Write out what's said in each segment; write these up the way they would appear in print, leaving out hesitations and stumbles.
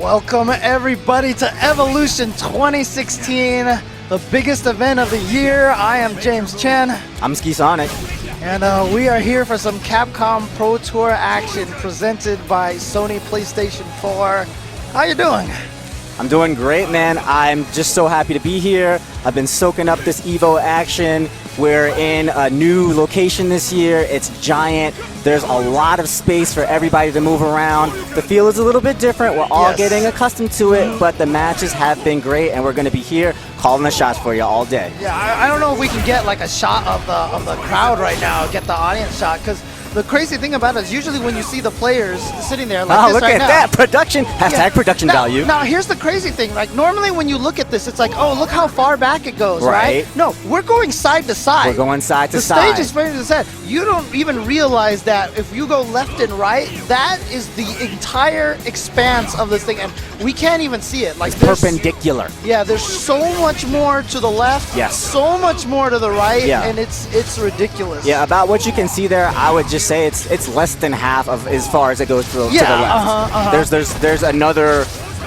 Welcome everybody to Evolution 2016, the biggest event of the year. I am James Chen. I'm Ski Sonic. And we are here for some Capcom Pro Tour action presented by Sony PlayStation 4. How you doing? I'm doing great, man. I'm just so happy to be here. I've been soaking up this EVO action. We're in a new location this year. It's giant. There's a lot of space for everybody to move around. The feel is a little bit different. We're all getting accustomed to it, but the matches have been great, and we're going to be here calling the shots for you all day. Yeah, I don't know if we can get like a shot of the crowd right now, get the audience shot, because the crazy thing about it is usually when you see the players sitting there like this look right at now, that production. Hashtag production value. Now here's the crazy thing. Like normally when you look at this, it's like, oh, look how far back it goes, right? No, we're going side to side. We're going side to side. The stage is side to side. You don't even realize that if you go left and right, that is the entire expanse of this thing, and we can't even see it. Like it's perpendicular. Yeah, there's so much more to the left. Yes. So much more to the right. Yeah. And it's ridiculous. Yeah, about what you can see there, I would just say it's less than half of as far as it goes to the left. There's another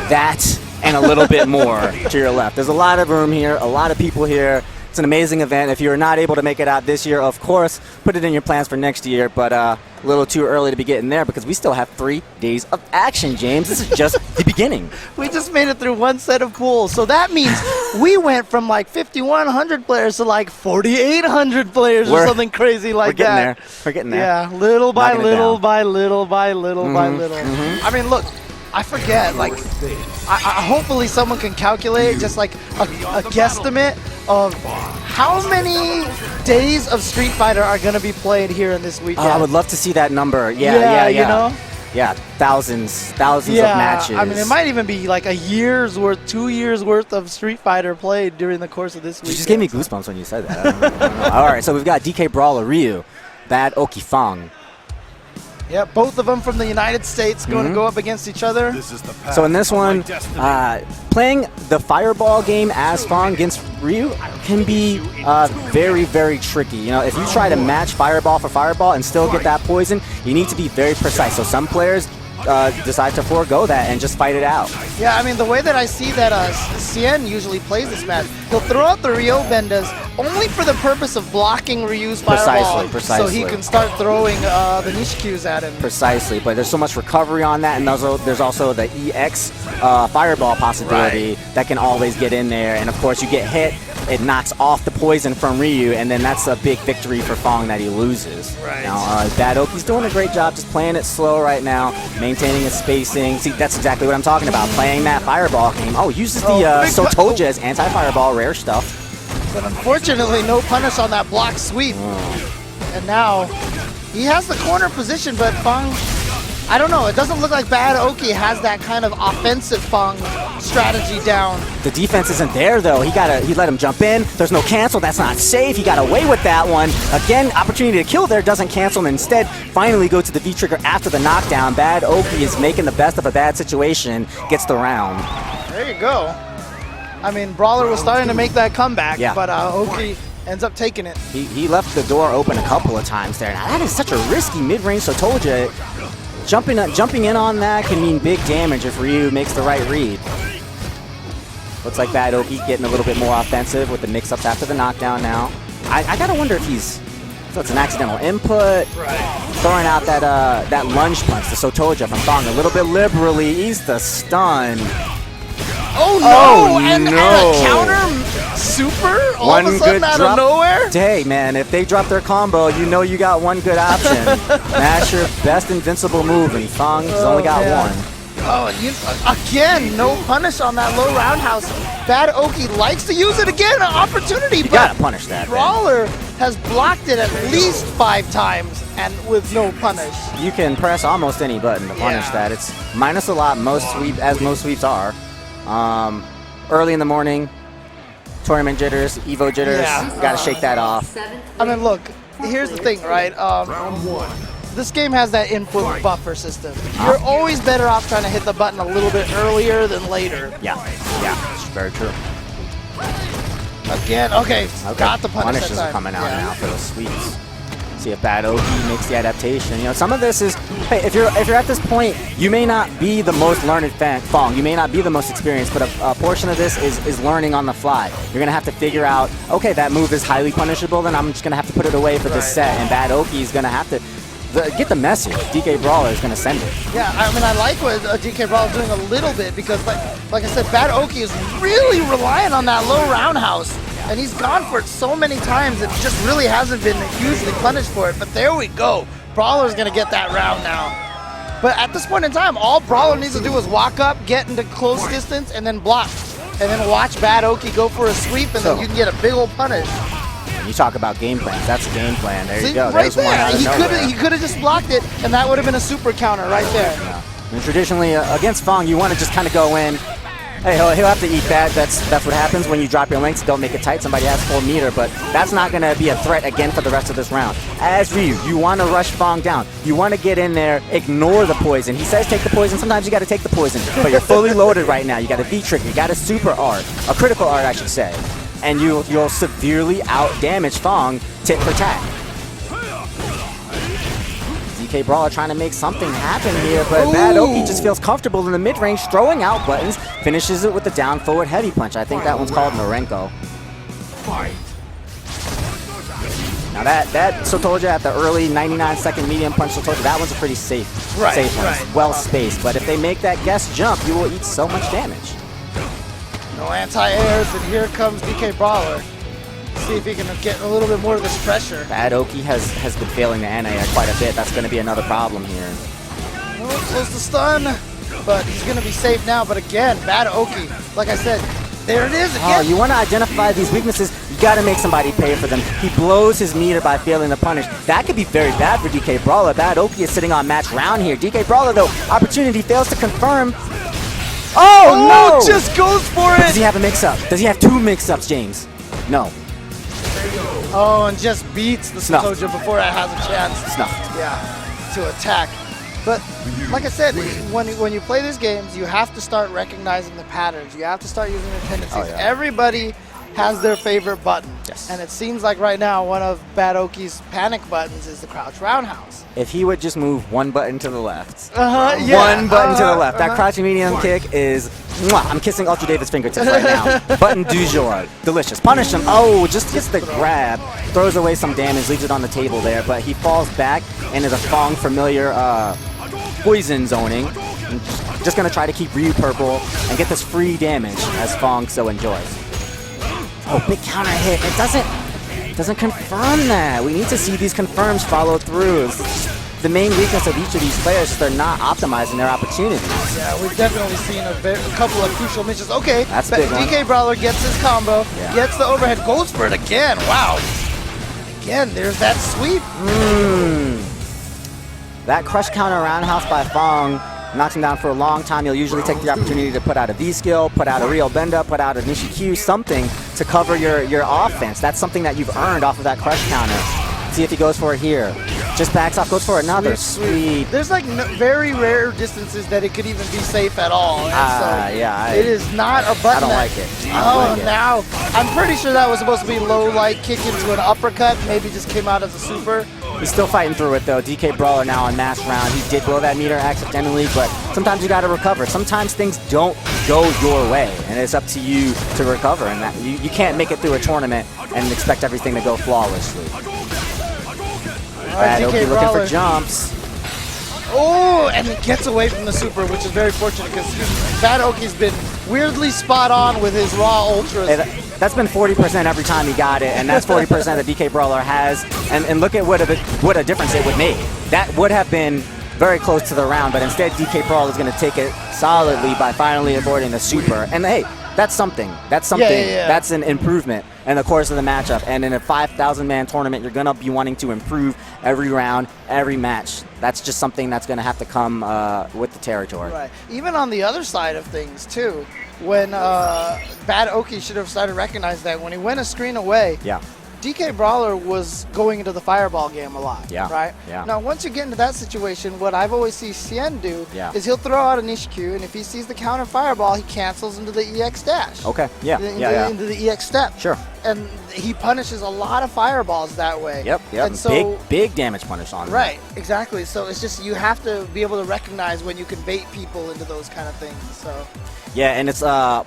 that and a little bit more to your left. There's a lot of room here, a lot of people here. It's an amazing event. If you're not able to make it out this year, of course, put it in your plans for next year, but a little too early to be getting there because we still have 3 days of action, James. This is just the beginning. We just made it through one set of pools, so that means we went from like 5,100 players to like 4,800 players or something crazy like that. We're getting there. Yeah, little by little by little by little by little. I mean, look, I forget, like, hopefully someone can calculate just like a guesstimate of how many days of Street Fighter are going to be played here in this weekend. I would love to see that number. Yeah. You know? Yeah, thousands of matches. I mean, it might even be like a year's worth, 2 years worth of Street Fighter played during the course of this week. You just gave me goosebumps when you said that. I don't know. All right, so we've got DK Brawler, Ryu, Bad Oki Fang. Yeah, both of them from the United States going to go up against each other. So in this one, playing the Fireball game as Fang against Ryu can be very, very tricky. You know, if you try to match Fireball for Fireball and still get that poison, you need to be very precise. So some players decide to forego that and just fight it out. Yeah, I mean, the way that I see that Cien usually plays this match, he'll throw out the Ryo Bendas only for the purpose of blocking Ryu's Fireball. Precisely. So he can start throwing the Nishikyus at him. Precisely, but there's so much recovery on that, and there's also the EX Fireball possibility that can always get in there, and of course you get hit, it knocks off the poison from Ryu, and then that's a big victory for Fang that he loses. Right. Now, Bad Oki's doing a great job just playing it slow right now, maintaining his spacing. See, that's exactly what I'm talking about, playing that Fireball game. Oh, uses the Sotoja as anti-Fireball, rare stuff. But unfortunately, no punish on that block sweep. And now, he has the corner position, but Fang, I don't know, it doesn't look like Bad Oki has that kind of offensive Fang strategy down. The defense isn't there, though. He let him jump in. There's no cancel. That's not safe. He got away with that one. Again, opportunity to kill there, doesn't cancel, and instead finally go to the V-trigger after the knockdown. Bad Oki is making the best of a bad situation, gets the round. There you go. I mean, Brawler was starting to make that comeback, but Oki ends up taking it. He left the door open a couple of times there. Now, that is such a risky mid-range Sotoja. Jumping in on that can mean big damage if Ryu makes the right read. Looks like Bad Oki getting a little bit more offensive with the mix-ups after the knockdown now. I gotta wonder if so it's an accidental input. Throwing out that lunge punch, the Sotoja from Fang a little bit liberally. He's the stun. Oh no! And a counter super all of a sudden out of nowhere? Hey man, if they drop their combo, you know you got one good option. That's your best invincible move, and Fang's only got one. Oh, and again, no punish on that low roundhouse. Bad Oki likes to use it again, an opportunity, you gotta punish that. Brawler has blocked it at least 5 times and with no punish. You can press almost any button to punish that. It's minus a lot, most sweeps are. Early in the morning, tournament jitters, EVO jitters, gotta shake that off. I mean, look, here's the thing, right? This game has that input buffer system. You're always better off trying to hit the button a little bit earlier than later. Yeah, it's very true. Again, okay, got the punish is coming out now for the sweeps. See if Bad Oki makes the adaptation. You know, some of this is, hey, if you're at this point, you may not be the most learned Fong. You may not be the most experienced, but a portion of this is learning on the fly. You're gonna have to figure out, okay, that move is highly punishable, then I'm just gonna have to put it away for this set, and Bad Oki is gonna have to get the message. DK Brawler is gonna send it. Yeah, I mean, I like what DK Brawler is doing a little bit because, like I said, Bad Oki is really relying on that low roundhouse. And he's gone for it so many times, it just really hasn't been hugely punished for it. But there we go. Brawler's going to get that round now. But at this point in time, all Brawler needs to do is walk up, get into close distance, and then block. And then watch Bad Oki go for a sweep, and then you can get a big old punish. You talk about game plans. That's a game plan. There you go. Right There's one out of nowhere. He could have just blocked it, and that would have been a super counter right there. Yeah. And traditionally, against Fong, you want to just kind of go in. Hey, he'll have to eat that. That's what happens when you drop your links. Don't make it tight. Somebody has full meter, but that's not going to be a threat again for the rest of this round. As Ryu, you want to rush Fong down. You want to get in there, ignore the poison. He says take the poison. Sometimes you got to take the poison, but you're fully loaded right now. You got a V trigger. You got a super art, a critical art, I should say, and you'll severely out damage Fong tit for tat. DK Brawler trying to make something happen here, but Bad Oki just feels comfortable in the mid-range, throwing out buttons, finishes it with the down forward heavy punch. I think that one's called Marenko. Now that Sotoja at the early 99-second medium punch Sotoja, that one's a pretty safe one. It's well spaced, but if they make that guess jump, you will eat so much damage. No anti-airs, and here comes DK Brawler. See if he can get a little bit more of this pressure. Bad Oki has been failing the anti-air quite a bit. That's going to be another problem here. Oh, close to stun, but he's going to be safe now. But again, Bad Oki, like I said, there it is again. Oh, you want to identify these weaknesses, you got to make somebody pay for them. He blows his meter by failing the punish. That could be very bad for DK Brawler. Bad Oki is sitting on match round here. DK Brawler, though, opportunity fails to confirm. Oh, no! Just goes for it! Does he have a mix-up? Does he have two mix-ups, James? No. Oh, and just beats the Sotoja before it has a chance. Snuffed. Yeah, to attack. But like I said, when you play these games, you have to start recognizing the patterns. You have to start using the tendencies. Oh, yeah. Everybody has their favorite button. Yes. And it seems like right now one of Bad Oki's panic buttons is the crouch roundhouse. If he would just move one button to the left. Yeah. One button to the left. That crouching medium kick is, mwah, I'm kissing Ultra David's fingertips right now. Button du jour. Delicious. Punish him. Oh, just gets the grab. Throws away some damage, leaves it on the table there, but he falls back and is a Fong familiar poison zoning. Just going to try to keep Ryu purple and get this free damage as Fong so enjoys. Oh, big counter hit. It doesn't confirm that. We need to see these confirms follow through. The main weakness of each of these players is they're not optimizing their opportunities. Yeah, we've definitely seen a couple of crucial missions. Okay, that's big one. DK Brawler gets his combo, gets the overhead, goes for it again. Wow. Again, there's that sweep. That crush counter roundhouse by Fong knocks him down for a long time. You'll usually take the opportunity to put out a V-skill, put out a Rio Benda, put out a Nishi-Q, something to cover your offense. That's something that you've earned off of that crush counter. See if he goes for it here. Just backs off, goes for another sweep. There's like very rare distances that it could even be safe at all. It is not a button. I don't like it. Now I'm pretty sure that was supposed to be low light kick into an uppercut. Maybe just came out as a super. He's still fighting through it though. DK Brawler now on mass round. He did blow that meter accidentally, but sometimes you got to recover. Sometimes things don't go your way, and it's up to you to recover. And that you can't make it through a tournament and expect everything to go flawlessly. Bad Oki looking for jumps. Oh, and it gets away from the super, which is very fortunate because Bad Oki's been weirdly spot on with his raw ultras. That's been 40% every time he got it, and that's 40% that DK Brawler has. And look at what a difference it would make. That would have been very close to the round, but instead DK Brawler is going to take it solidly by finally avoiding the super. And hey, that's something. That's something. That's an improvement in the course of the matchup. And in a 5,000-man tournament, you're going to be wanting to improve every round, every match. That's just something that's going to have to come with the territory. Right. Even on the other side of things, too, when Bad Oki should have started to recognize that when he went a screen away, DK Brawler was going into the fireball game a lot, right? Now, once you get into that situation, what I've always seen Cien do is he'll throw out a Nishi-Q, and if he sees the counter fireball, he cancels into the EX dash. Okay, into the EX step. Sure. and he punishes a lot of fireballs that way. Yep. And so, big damage punish on right, exactly. So it's just you have to be able to recognize when you can bait people into those kind of things. So yeah, and it's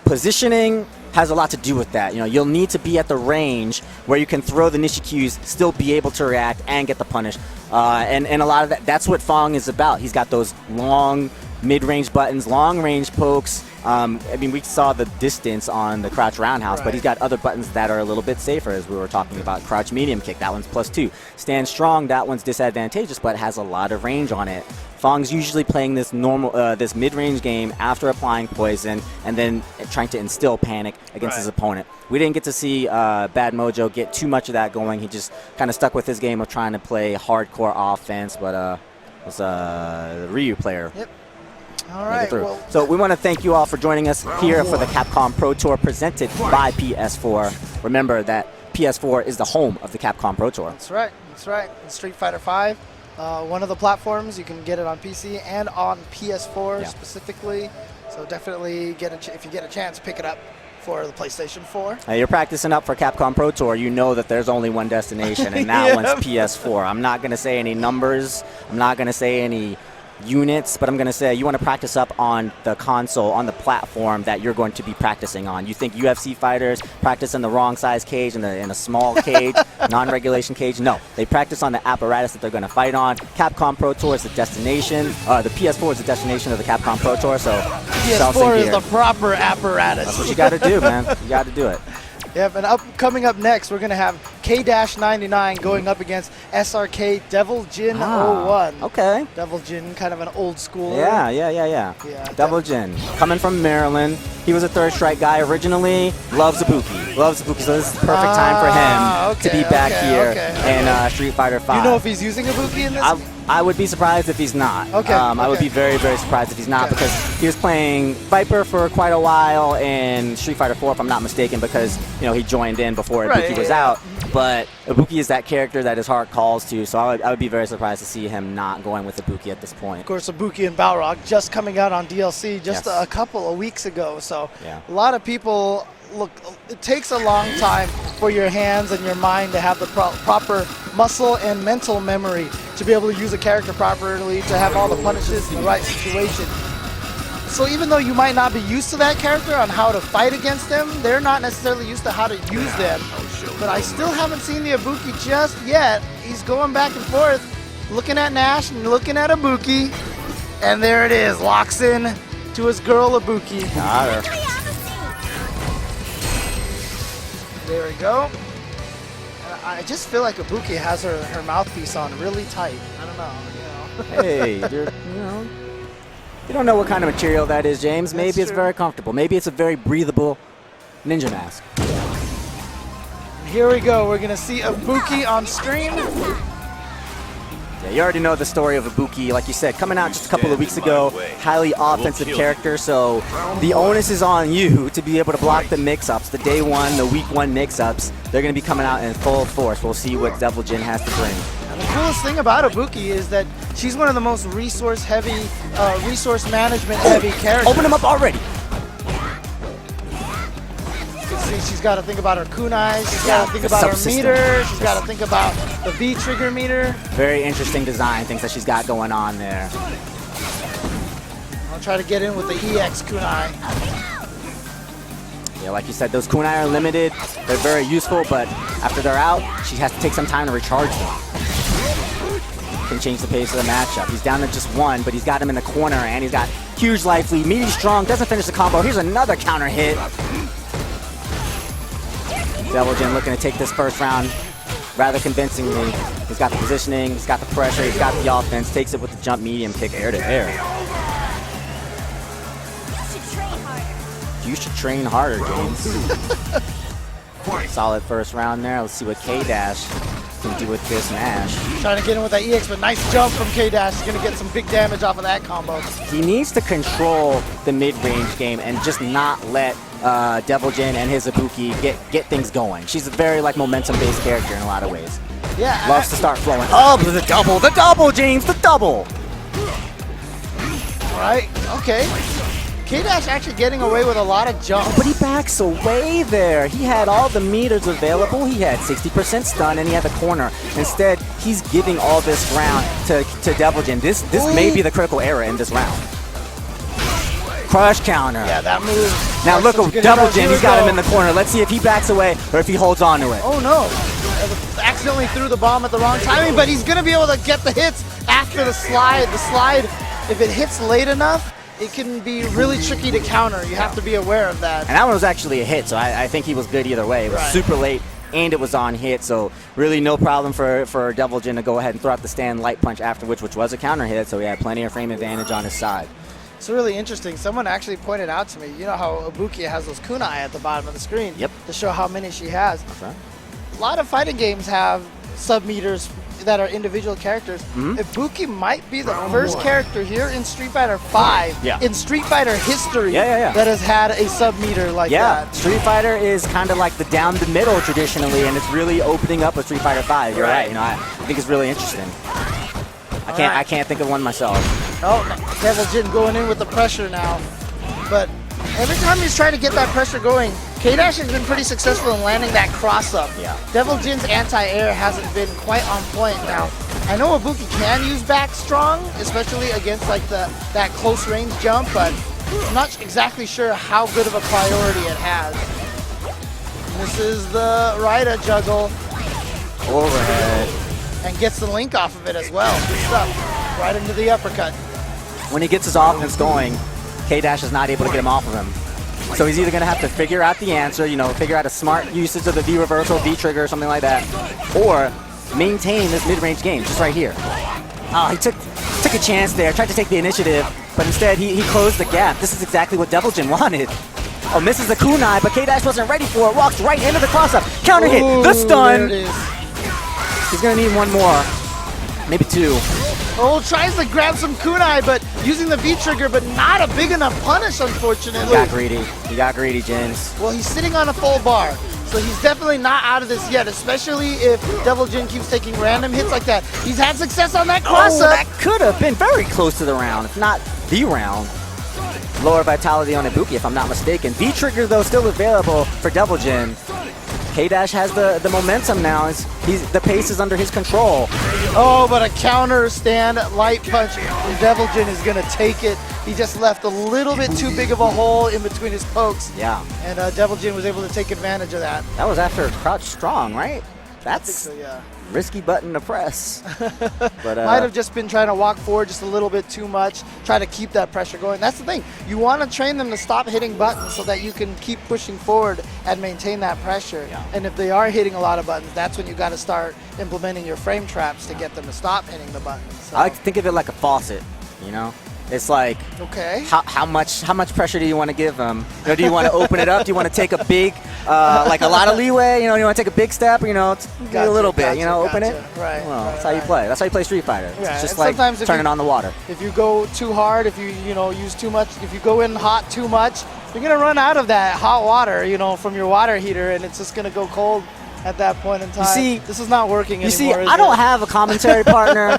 positioning has a lot to do with that. You know, you'll need to be at the range where you can throw the Nishikyus, still be able to react and get the punish. And a lot of that's what Fong is about. He's got those long mid-range buttons, long-range pokes. I mean, we saw the distance on the crouch roundhouse, but he's got other buttons that are a little bit safer, as we were talking about. Crouch medium kick, that one's +2. Stand strong, that one's disadvantageous, but has a lot of range on it. Fong's usually playing this this mid-range game after applying poison and then trying to instill panic against his opponent. We didn't get to see Bad Mojo get too much of that going. He just kind of stuck with his game of trying to play hardcore offense, but it was the Ryu player. Yep. All right. Well, so we want to thank you all for joining us here for the Capcom Pro Tour presented by PS4. Remember that PS4 is the home of the Capcom Pro Tour. That's right. That's right. Street Fighter V, one of the platforms. You can get it on PC and on PS4 specifically. So definitely if you get a chance, pick it up for the PlayStation 4. You're practicing up for Capcom Pro Tour. You know that there's only one destination, and that one's PS4. I'm not going to say any numbers. I'm not going to say any units, but I'm going to say you want to practice up on the console, on the platform that you're going to be practicing on. You think UFC fighters practice in the wrong size cage, in a small cage, non-regulation cage? No, they practice on the apparatus that they're going to fight on. Capcom Pro Tour is the destination. The PS4 is the destination of the Capcom Pro Tour, so PS4 is the proper apparatus. That's what you got to do, man. You got to do it. Yep, and coming up next, we're going to have K-99 going up against SRK Devil Jin 01. Okay. Devil Jin, kind of an old schooler. Yeah. Devil Jin, coming from Maryland. He was a Third Strike guy originally. Loves Ibuki. So this is the perfect time for him to be back here in Street Fighter 5. Do you know if he's using Ibuki in this? I would be surprised if he's not. I would be very, very surprised if he's not, because he was playing Viper for quite a while in Street Fighter 4, if I'm not mistaken, because he joined in before Ibuki was out. But Ibuki is that character that his heart calls to, so I would be very surprised to see him not going with Ibuki at this point. Of course, Ibuki and Balrog just coming out on DLC just a couple of weeks ago, so a lot of people. Look, it takes a long time for your hands and your mind to have the proper muscle and mental memory to be able to use a character properly, to have all the punishes in the right situation. So even though you might not be used to that character on how to fight against them, they're not necessarily used to how to use them. But I still haven't seen the Ibuki just yet. He's going back and forth, looking at Nash and looking at Ibuki. And there it is, locks in to his girl Ibuki. Got her. There we go. I just feel like Ibuki has her mouthpiece on really tight. I don't know. Hey, you don't know what kind of material that is, James. Maybe it's very comfortable. Maybe it's a very breathable ninja mask. And here we go. We're gonna see Ibuki on stream. Yeah, you already know the story of Ibuki. Like you said, coming out just a couple of weeks ago, highly offensive character, so the onus is on you to be able to block the mix-ups, the day one, the week one mix-ups. They're going to be coming out in full force. We'll see what Devil Jin has to bring. And the coolest thing about Ibuki is that she's one of the most resource management heavy characters. Open him up already. She's got to think about her kunai, she's got to think about her meter, she's got to think about the V trigger meter. Very interesting design, things that she's got going on there. I'll try to get in with the EX kunai. Yeah, like you said, those kunai are limited. They're very useful, but after they're out, she has to take some time to recharge them. Can change the pace of the matchup. He's down to just one, but he's got him in the corner, and he's got huge life lead. Meaty strong, doesn't finish the combo. Here's another counter hit. Devil Jin looking to take this first round rather convincingly. He's got the positioning, he's got the pressure, he's got the offense, takes it with the jump medium kick air to air. You should train harder, James. Solid first round there. Let's see what K-Dash can do with this Nash. Trying to get in with that EX, but nice jump from K-Dash. He's going to get some big damage off of that combo. He needs to control the mid-range game and just not let Devil Jin and his Ibuki get things going. She's a very momentum-based character in a lot of ways. Yeah, loves to start flowing. Oh, the double, James, the double. All right, okay. K-Dash actually getting away with a lot of jumps. But he backs away there. He had all the meters available. He had 60% stun, and he had the corner. Instead, he's giving all this ground to Devil Jin. This may be the critical error in this round. Crush counter. Yeah, that move. Now look at Devil Jin. He's got him in the corner. Let's see if he backs away or if he holds on to it. Oh no. Accidentally threw the bomb at the wrong timing, but he's going to be able to get the hits after the slide. The slide, if it hits late enough, it can be really tricky to counter. You have to be aware of that. And that one was actually a hit, so I think he was good either way. It was super late, and it was on hit, so really no problem for Devil Jin to go ahead and throw out the stand light punch after which was a counter hit, so he had plenty of frame advantage on his side. It's really interesting. Someone actually pointed out to me, you know how Ibuki has those kunai at the bottom of the screen to show how many she has. Okay. A lot of fighting games have sub-meters that are individual characters. Ibuki might be the first character here in Street Fighter V in Street Fighter history that has had a sub-meter like that. Street Fighter is kind of like the down the middle traditionally, and it's really opening up with Street Fighter V. You're right. You know, I think it's really interesting. I can't think of one myself. Oh, Devil Jin going in with the pressure now. But every time he's trying to get that pressure going, K-Dash has been pretty successful in landing that cross-up. Devil Jin's anti-air hasn't been quite on point now. I know Ibuki can use back strong, especially against like that close-range jump, but I'm not exactly sure how good of a priority it has. This is the Raida juggle. Overhead. And gets the link off of it as well. Good stuff. Right into the uppercut. When he gets his offense going, K-Dash is not able to get him off of him. So he's either going to have to figure out the answer, you know, figure out a smart usage of the V reversal, V trigger, or something like that, or maintain this mid-range game just right here. Oh, he took a chance there, tried to take the initiative, but instead he closed the gap. This is exactly what Devil Jin wanted. Oh, misses the kunai, but K-Dash wasn't ready for it. Walks right into the cross-up. Counter hit, the stun. He's going to need one more, maybe two. Oh, tries to grab some kunai, but using the V-trigger, but not a big enough punish, unfortunately. He got greedy. He got greedy, Jins. Well, he's sitting on a full bar, so he's definitely not out of this yet, especially if Devil Jin keeps taking random hits like that. He's had success on that cross-up. Oh, that could have been very close to the round, if not the round. Lower vitality on Ibuki, if I'm not mistaken. V-trigger, though, still available for Devil Jin. K-Dash has the momentum now. The pace is under his control. Oh, but a counter stand light punch. Devil Jin is going to take it. He just left a little bit too big of a hole in between his pokes. Yeah. And Devil Jin was able to take advantage of that. That was after crouch strong, right? That's so, yeah. Risky button to press. But might have just been trying to walk forward just a little bit too much, try to keep that pressure going. That's the thing. You want to train them to stop hitting buttons so that you can keep pushing forward and maintain that pressure. Yeah. And if they are hitting a lot of buttons, that's when you got to start implementing your frame traps to get them to stop hitting the buttons. So. I like to think of it like a faucet, you know? It's like, how much pressure do you want to give them? You know, do you want to open it up? Do you want to take a big, like a lot of leeway? You know, you want to take a big step? You know, a little bit. You know, open it. Right. Well, that's how you play. That's how you play Street Fighter. Yeah. It's just like turning on the water. If you go too hard, if you use too much, if you go in hot too much, you're gonna run out of that hot water, you know, from your water heater, and it's just gonna go cold at that point in time. You see, this is not working anymore. You see, I don't have a commentary partner,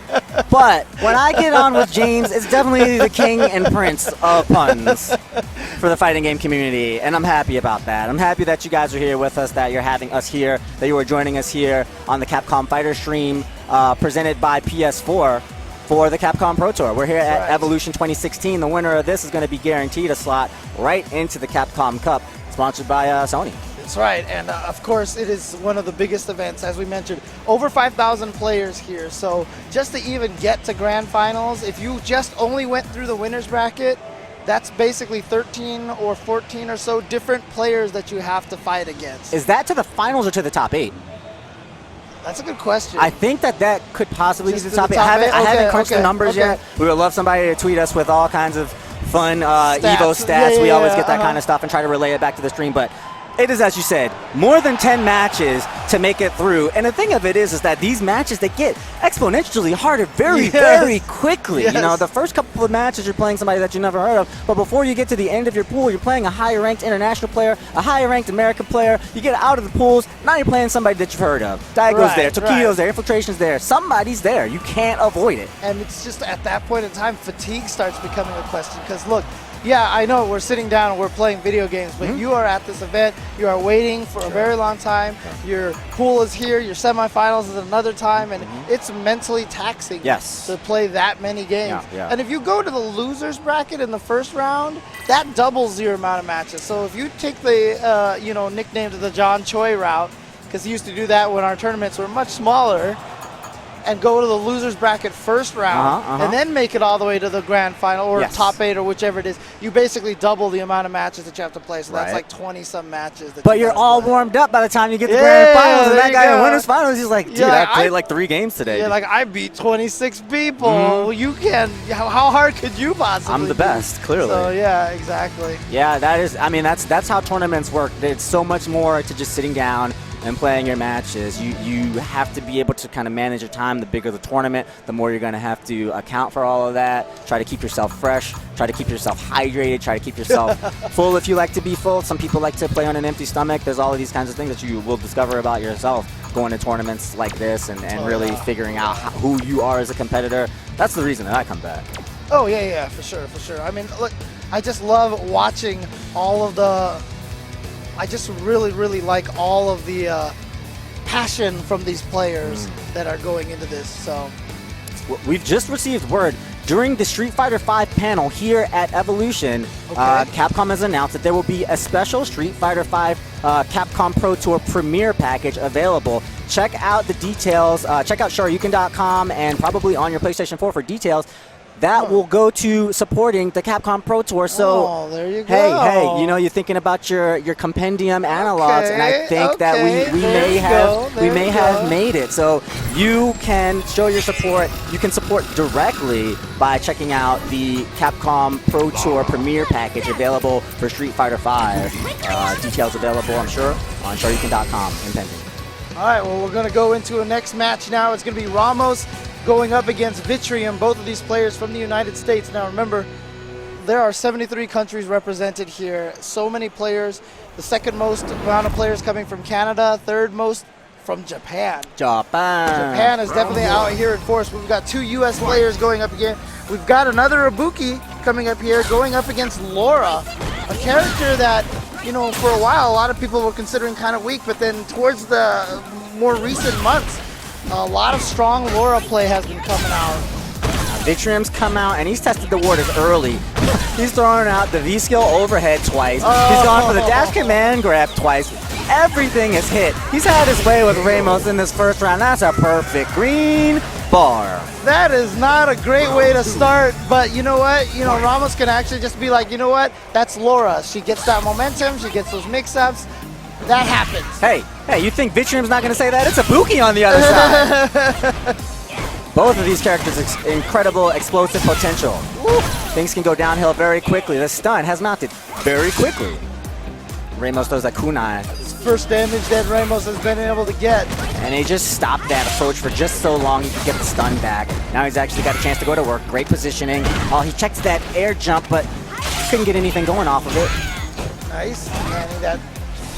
but when I get on with James, it's definitely the king and prince of puns for the fighting game community, and I'm happy about that. I'm happy that you guys are here with us, that you're having us here, that you are joining us here on the Capcom Fighters stream presented by PS4 for the Capcom Pro Tour. We're here at Evolution 2016. The winner of this is going to be guaranteed a slot right into the Capcom Cup, sponsored by Sony. That's right, and of course it is one of the biggest events, as we mentioned. Over 5,000 players here, so just to even get to grand finals, if you just only went through the winner's bracket, that's basically 13 or 14 or so different players that you have to fight against. Is that to the finals or to the top 8? That's a good question. I think that could possibly be Just the top 8. I haven't crunched the numbers yet. We would love somebody to tweet us with all kinds of fun EVO stats. We always get that kind of stuff and try to relay it back to the stream, but it is, as you said, more than 10 matches to make it through. And the thing of it is that these matches, they get exponentially harder very quickly. You know, the first couple of matches, you're playing somebody that you never heard of. But before you get to the end of your pool, you're playing a higher-ranked international player, a higher-ranked American player. You get out of the pools, now you're playing somebody that you've heard of. Daigo's there, Tokido's there, Infiltration's there. Somebody's there. You can't avoid it. And it's just at that point in time, fatigue starts becoming a question. Because look, yeah, I know we're sitting down and we're playing video games, but you are at this event, you are waiting for a very long time, your pool is here, your semifinals is another time, and it's mentally taxing to play that many games. And if you go to the losers bracket in the first round, that doubles your amount of matches. So if you take the, you know, nicknamed the John Choi route, because he used to do that when our tournaments were much smaller, and go to the losers bracket first round, and then make it all the way to the grand final or top 8 or whichever it is, you basically double the amount of matches that you have to play. So that's like 20-some matches. That you're all warmed up by the time you get to grand finals. And that guy in winners finals, he's like, dude, I played like 3 games today. Yeah, like I beat 26 people. You can. How hard could you possibly? I'm the best, clearly. So yeah, exactly. Yeah, that is. I mean, that's how tournaments work. It's so much more to just sitting down and playing your matches. You have to be able to kind of manage your time. The bigger the tournament, the more you're going to have to account for all of that. Try to keep yourself fresh. Try to keep yourself hydrated. Try to keep yourself full if you like to be full. Some people like to play on an empty stomach. There's all of these kinds of things that you will discover about yourself going to tournaments like this and really figuring out who you are as a competitor. That's the reason that I come back. Oh, yeah, for sure, for sure. I mean, look, I just love watching all of the... I just really, really like all of the passion from these players that are going into this. So, we've just received word during the Street Fighter V panel here at Evolution. Capcom has announced that there will be a special Street Fighter V Capcom Pro Tour Premiere package available. Check out the details. Check out Shoryuken.com and probably on your PlayStation 4 for details. That will go to supporting the Capcom Pro Tour. So, there you go. Hey, you know, you're thinking about your compendium analogs, and I think that we may have made it. So you can show your support. You can support directly by checking out the Capcom Pro Tour Premiere package available for Street Fighter V. Details available, I'm sure, on Shoryuken.com impending. All right, well, we're going to go into a next match now. It's going to be Ramos going up against Vitrium, both of these players from the United States. Now remember, there are 73 countries represented here. So many players. The second most amount of players coming from Canada, third most from Japan. Japan is definitely out here in force. We've got 2 US players going up again. We've got another Ibuki coming up here, going up against Laura, a character that, you know, for a while a lot of people were considering kind of weak, but then towards the more recent months, a lot of strong Laura play has been coming out. Vitrium's come out, and he's tested the waters early. He's throwing out the V-skill overhead twice. He's gone for the dash command grab twice. Everything is hit. He's had his way with Ramos in this first round. That's a perfect green bar. That is not a great way to start, but you know what? You know, Ramos can actually just be like, you know what? That's Laura. She gets that momentum. She gets those mix-ups. That happens. Hey, you think Vitrium's not going to say that? It's Ibuki on the other side. Both of these characters incredible explosive potential. Things can go downhill very quickly. The stun has mounted very quickly. Ramos throws that kunai. First damage that Ramos has been able to get. And he just stopped that approach for just so long he could get the stun back. Now he's actually got a chance to go to work. Great positioning. Oh, he checks that air jump, but couldn't get anything going off of it. Nice. Landing that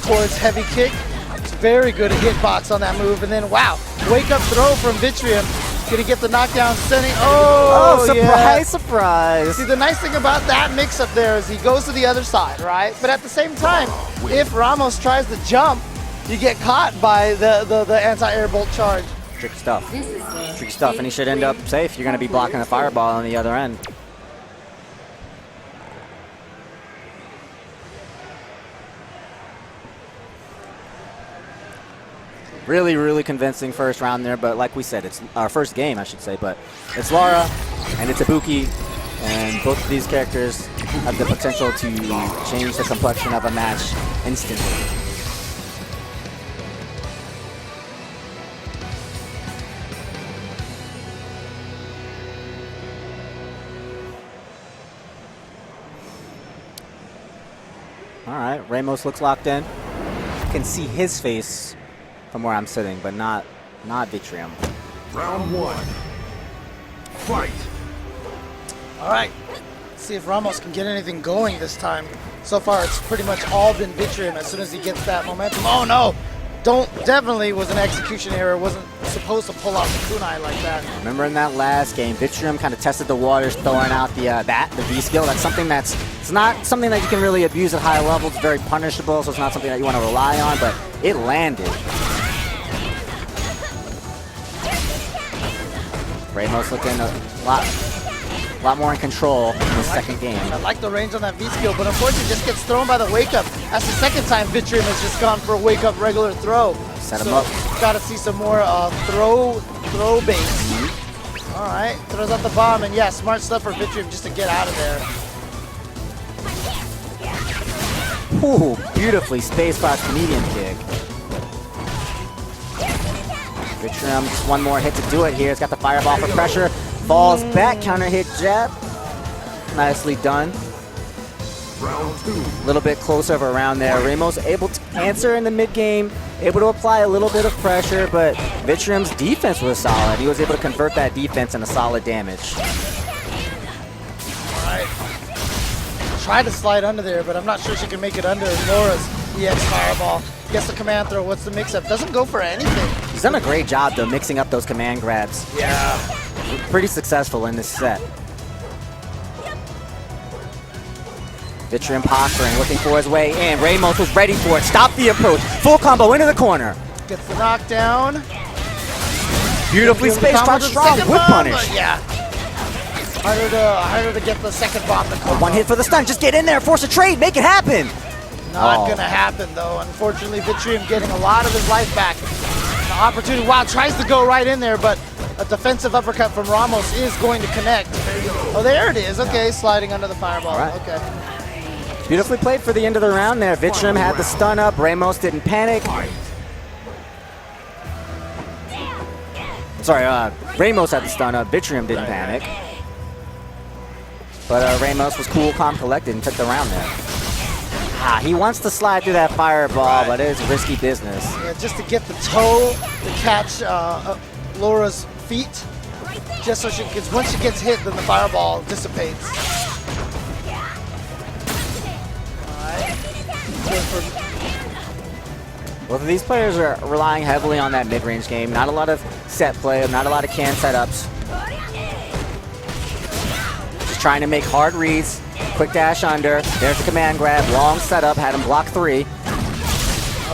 towards heavy kick. It's very good at hitbox on that move. And then, wow, wake up throw from Vitrium. Gonna get the knockdown sending. Oh, surprise, surprise. See, the nice thing about that mix-up there is he goes to the other side, right? But at the same time, if Ramos tries to jump, you get caught by the anti-air bolt charge. Tricky stuff. Tricky stuff, and he should end up safe. You're going to be blocking the fireball on the other end. Really, really convincing first round there, but like we said, it's our first game, I should say, but it's Laura and it's Ibuki, and both of these characters have the potential to change the complexion of a match instantly. All right, Ramos looks locked in. You can see his face from where I'm sitting, but not Vitrium. Round 1. Fight. All right. Let's see if Ramos can get anything going this time. So far, it's pretty much all been Vitrium as soon as he gets that momentum. Oh, no. Definitely was an execution error. Wasn't supposed supposed to pull out the kunai like that. Remember in that last game, Vitrium kind of tested the waters, throwing out the V skill. That's something it's not something that you can really abuse at high levels. It's very punishable, so it's not something that you want to rely on, but it landed. Ramos looking a lot more in control in the second game. I like the range on that V skill, but unfortunately just gets thrown by the wake up. That's the second time Vitrium has just gone for a wake up regular throw. Set him up. Got to see some more throw base. All right, throws out the bomb, and yeah, smart stuff for Vitrium just to get out of there. Ooh, beautifully spaced by Canadian kick. Vitrium, just one more hit to do it here. It's got the fireball for pressure. Falls back, counter hit jab. Nicely done. Round 2. A little bit closer of a round there. Ramos able to answer in the mid game, able to apply a little bit of pressure, but Vitrium's defense was solid. He was able to convert that defense into solid damage. All right. Tried to slide under there, but I'm not sure she can make it under Laura's EX fireball. Gets the command throw. What's the mix-up? Doesn't go for anything. He's done a great job, though, mixing up those command grabs. Yeah. Pretty successful in this set. Vitrium posturing, looking for his way in. Ramos was ready for it. Stop the approach. Full combo into the corner. Gets the knockdown. Beautifully spaced on strong whip punish. Yeah. Harder to get the second bomb to come. One hit for the stun. Just get in there. Force a trade. Make it happen. Not gonna happen though. Unfortunately, Vitrium getting a lot of his life back. The opportunity. Wow, tries to go right in there, but a defensive uppercut from Ramos is going to connect. Oh, there it is. Okay, sliding under the fireball. Right. Okay. Beautifully played for the end of the round there. Vitrium had the stun up. Ramos didn't panic. Sorry, Ramos had the stun up. Vitrium didn't panic. But Ramos was cool, calm, collected, and took the round there. He wants to slide through that fireball, but it is risky business. Yeah, just to get the toe to catch Laura's feet, just so she, because once she gets hit, then the fireball dissipates. Both of these players are relying heavily on that mid-range game. Not a lot of set play, not a lot of can setups. Just trying to make hard reads. Quick dash under. There's the command grab. Long setup. Had him block 3. All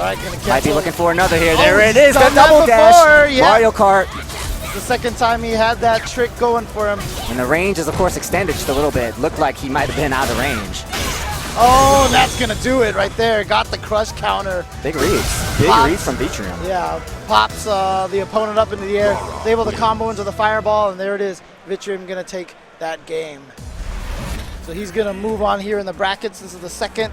right, gonna catch Might be him. looking for another here. There it is. The Done that double dash. before, yeah. Mario Kart. The second time he had that trick going for him. And the range is, of course, extended just a little bit. Looked like he might have been out of range. Oh, that's gonna do it right there. Got the crush counter. Big reads. Big Pops. reads from Vitrium. Yeah, pops the opponent up into the air. Is able to combo into the fireball, and there it is. Vitrium gonna take that game. So he's gonna move on here in the brackets. This is the second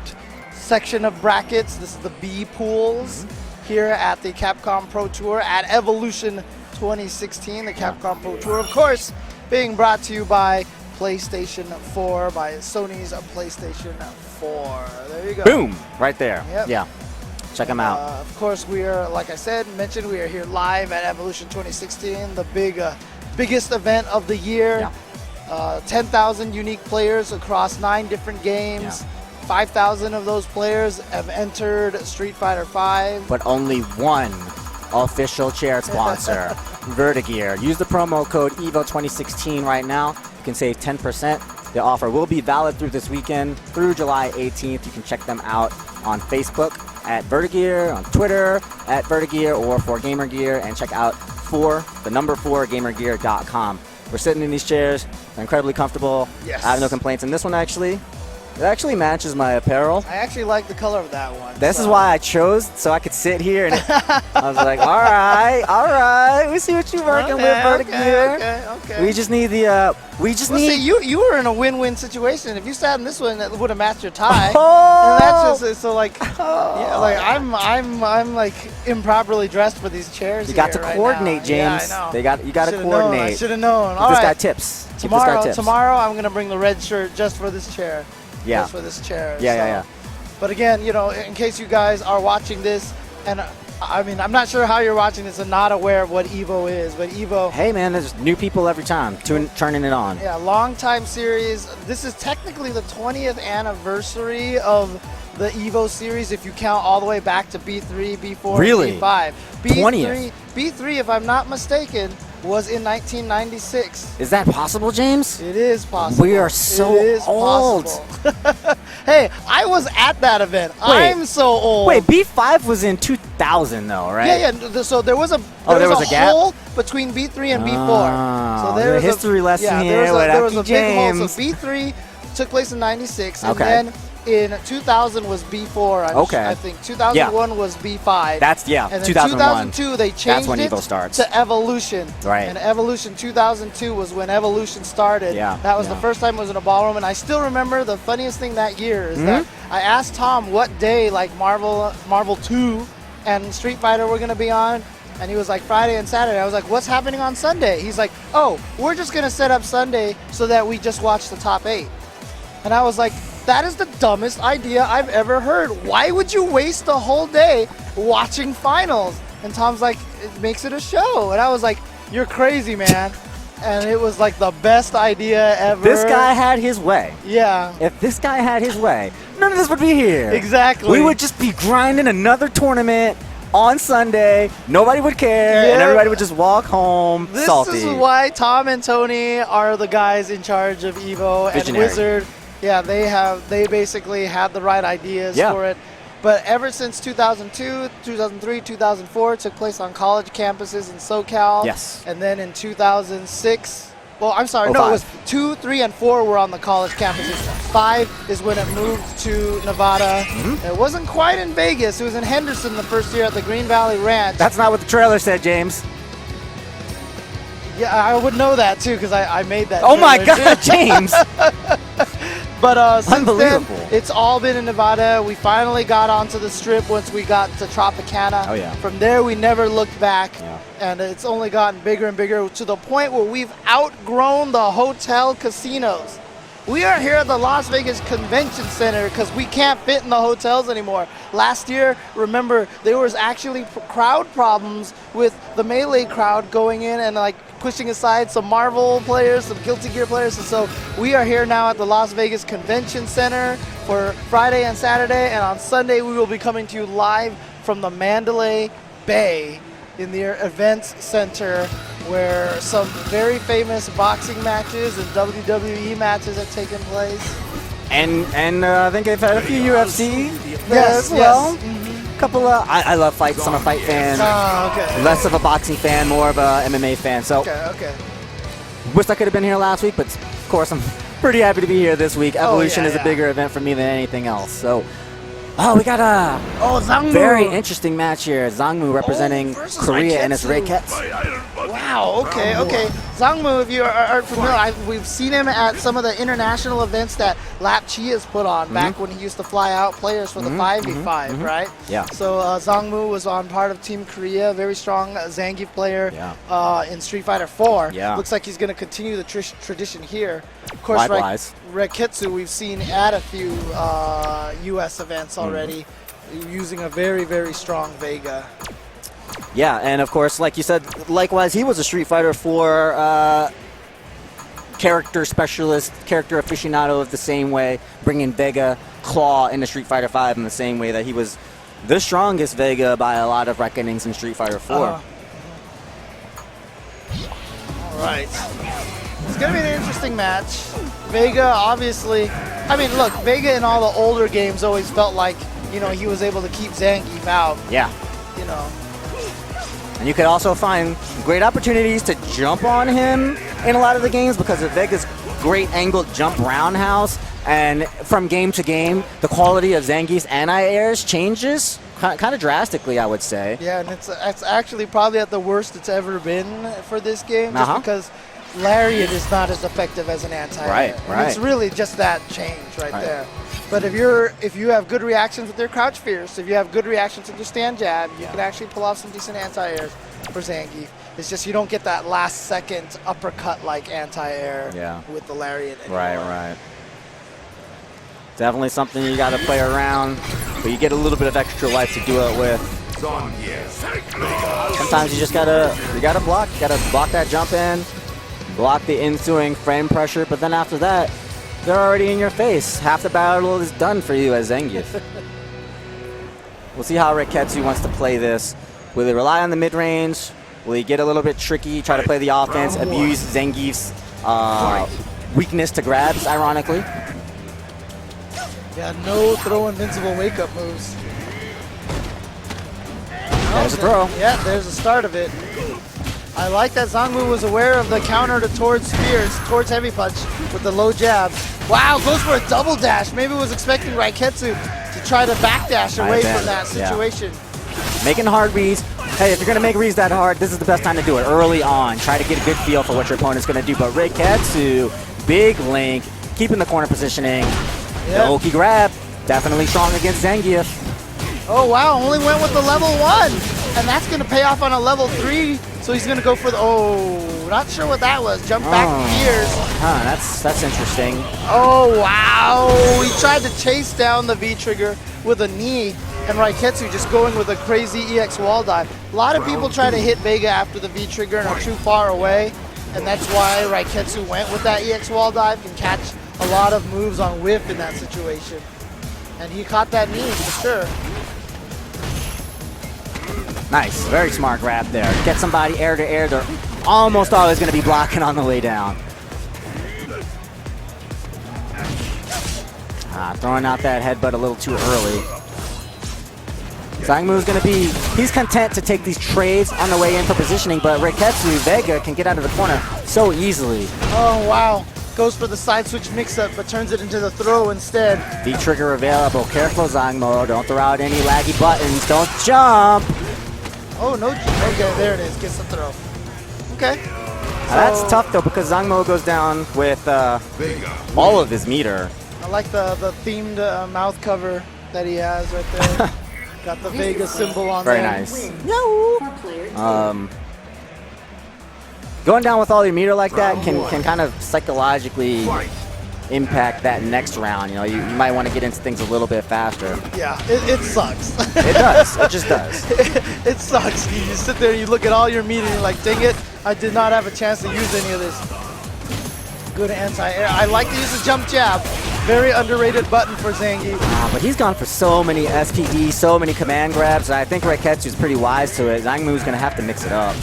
section of brackets. This is the B pools here at the Capcom Pro Tour at Evolution 2016. The Capcom Pro Tour, of course, being brought to you by PlayStation 4, by Sony's PlayStation 4. There you go. Boom! Right there. Yep. Yeah. Check them out. Of course, we are, like I said, mentioned, we are here live at Evolution 2016, the biggest event of the year. Yeah. 10,000 unique players across 9 different games. Yeah. 5,000 of those players have entered Street Fighter V. But only one official chair sponsor, Vertigear. Use the promo code EVO2016 right now. You can save 10%. The offer will be valid through this weekend, through July 18th. You can check them out on Facebook at Vertigear, on Twitter at Vertigear or 4GamerGear, and check out 4GamerGear.com. We're sitting in these chairs. They're incredibly comfortable. Yes. I have no complaints. And this one actually, it actually matches my apparel. I actually like the color of that one. This is why I chose, so I could sit here and I was like, all right, we see what you're working with, Vertigear. Okay. We just need the, See, you were in a win-win situation. If you sat in this one, that would have matched your tie. Oh! And that's just so like, yeah, like I'm like improperly dressed for these chairs. You got to right coordinate, now. James. Yeah, I know. You got to Should've coordinate. known. I should have known. Give this guy tips. Give this guy tips. Tomorrow, I'm gonna bring the red shirt just for this chair. Yeah. Just for this chair. Yeah. But again, you know, in case you guys are watching this and I mean, I'm not sure how you're watching this and not aware of what EVO is, but EVO. Hey, man, there's new people every time turning it on. Yeah, long time series. This is technically the 20th anniversary of the EVO series if you count all the way back to B3, B4, Really? and B5. 20th? B3, if I'm not mistaken, was in 1996. Is that possible, James? It is possible. We are so It is old. possible. Hey, I was at that event. I'm so old. Wait, B5 was in 2000 though, right? Yeah. So there was a there was a gap? hole between B3 and B4. Oh, So there was a history lesson here. There was a big James. hole. So B3 took place in 96, and Okay. then in 2000 was B4. I think 2001 was B5. That's and then 2001. 2002 they That's changed when it EVO starts. to Evolution. Right. And Evolution 2002 was when Evolution started. Yeah. That was yeah. the first time it was in a ballroom, and I still remember the funniest thing that year is that I asked Tom what day like Marvel 2 and Street Fighter were gonna be on. And he was like, Friday and Saturday. I was like, what's happening on Sunday? He's like, oh, we're just going to set up Sunday so that we just watch the top 8. And I was like, that is the dumbest idea I've ever heard. Why would you waste the whole day watching finals? And Tom's like, it makes it a show. And I was like, you're crazy, man. And it was like the best idea ever. This guy had his way. Yeah. If this guy had his way, none of this would be here. Exactly. We would just be grinding another tournament on Sunday. Nobody would care, and everybody would just walk home salty. This is why Tom and Tony are the guys in charge of EVO. Visionary. And Wizard. Yeah, they basically had the right ideas for it. But ever since 2002, 2003, 2004, it took place on college campuses in SoCal. Yes. And then in 2006, well, I'm sorry, no, it was 2, 3, and 4 were on the college campuses. 5 is when it moved to Nevada. It wasn't quite in Vegas. It was in Henderson the first year at the Green Valley Ranch. That's not what the trailer said, James. Yeah, I would know that too because I made that. Oh my trailer, God, too. James! But since Unbelievable. then, it's all been in Nevada. We finally got onto the Strip once we got to Tropicana. Oh, yeah. From there, we never looked back. Yeah. And it's only gotten bigger and bigger to the point where we've outgrown the hotel casinos. We are here at the Las Vegas Convention Center because we can't fit in the hotels anymore. Last year, remember, there was actually crowd problems with the Melee crowd going in and like pushing aside some Marvel players, some Guilty Gear players. And so we are here now at the Las Vegas Convention Center for Friday and Saturday. And on Sunday, we will be coming to you live from the Mandalay Bay in the events center where some very famous boxing matches and WWE matches have taken place. And I think they've had a few UFC there as well. Couple of I love fights. I'm a fight fan. Okay. Less of a boxing fan, more of a MMA fan. So Okay. wish I could have been here last week, but of course I'm pretty happy to be here this week. Evolution yeah, is a bigger event for me than anything else. So, we got a Zangu. very interesting match here. Zangu representing versus Korea and its Reiketsu. Reiketsu. Wow, okay. Zangu, if you are familiar, we've seen him at some of the international events that Lap Chi has put on back when he used to fly out players for the 5v5, right? Yeah. So Zangu was on part of Team Korea, very strong Zangief player in Street Fighter 4. Yeah. Looks like he's going to continue the tradition here. Of course, Likewise. Reiketsu we've seen at a few US events already using a very, very strong Vega. Yeah, and of course, like you said, likewise, he was a Street Fighter 4 character specialist, character aficionado of the same way, bringing Vega Claw into Street Fighter 5 in the same way that he was the strongest Vega by a lot of reckonings in Street Fighter 4. All right. It's going to be an interesting match. Vega, obviously, I mean, look, Vega in all the older games always felt like, you know, he was able to keep Zangief out, Yeah. you know. And you could also find great opportunities to jump on him in a lot of the games because of Vega's great angled jump roundhouse. And from game to game, the quality of Zangief's anti-airs changes kind of drastically, I would say. Yeah, and it's actually probably at the worst it's ever been for this game, just because Lariat is not as effective as an anti-air. Right. And it's really just that change right there. But if you have good reactions with your crouch fierce, if you have good reactions with your stand jab, you can actually pull off some decent anti-airs for Zangief. It's just you don't get that last second uppercut like anti-air with the Lariat anymore. Right. Definitely something you got to play around, but you get a little bit of extra life to do it with. Sometimes you just gotta block that jump in, block the ensuing frame pressure, but then after that, they're already in your face. Half the battle is done for you as Zangief. We'll see how Reiketsu wants to play this. Will he rely on the mid-range? Will he get a little bit tricky, try to play the offense, abuse Zangief's weakness to grabs, ironically? Yeah, no throw invincible wake-up moves. There's a throw. Yeah, there's the start of it. I like that Zangu was aware of the counter towards spears, towards heavy punch with the low jab. Wow, goes for a double dash. Maybe was expecting Reiketsu to try to backdash away from that situation. Yeah. Making hard reads. Hey, if you're going to make reads that hard, this is the best time to do it early on. Try to get a good feel for what your opponent's going to do. But Reiketsu, big link, keeping the corner positioning. The Oki grab, definitely strong against Zangief. Oh wow, only went with the level 1. And that's going to pay off on a level 3. So he's going to go for the, not sure what that was. Jump back gears. Huh, that's interesting. Oh wow, he tried to chase down the V-trigger with a knee. And Reiketsu just going with a crazy EX wall dive. A lot of people try to hit Vega after the V-trigger and are too far away. And that's why Reiketsu went with that EX wall dive. Can catch a lot of moves on whiff in that situation. And he caught that knee for sure. Nice, very smart grab there. Get somebody air to air. They're almost always going to be blocking on the way down. Throwing out that headbutt a little too early. Zangu's going to be, he's content to take these trades on the way in for positioning, but Reiketsu, Vega can get out of the corner so easily. Oh, wow. Goes for the side switch mix-up, but turns it into the throw instead. V-trigger available. Careful, Zangu. Don't throw out any laggy buttons. Don't jump. Oh, no. Okay, there it is. Gets the throw. Okay. Now that's tough, though, because Zangu goes down with all of his meter. I like the themed mouth cover that he has right there. Got the Vega symbol on Very there. nice. Going down with all your meter like that can kind of psychologically impact that next round. You know, you might want to get into things a little bit faster. Yeah, it sucks. It does. It just does. It sucks. You sit there, you look at all your meter, and you're like, dang it, I did not have a chance to use any of this. Good anti-air. I like to use the jump jab. Very underrated button for Zangief. But he's gone for so many SPD, so many command grabs, and I think Reiketsu's pretty wise to it. Zangu's going to have to mix it up.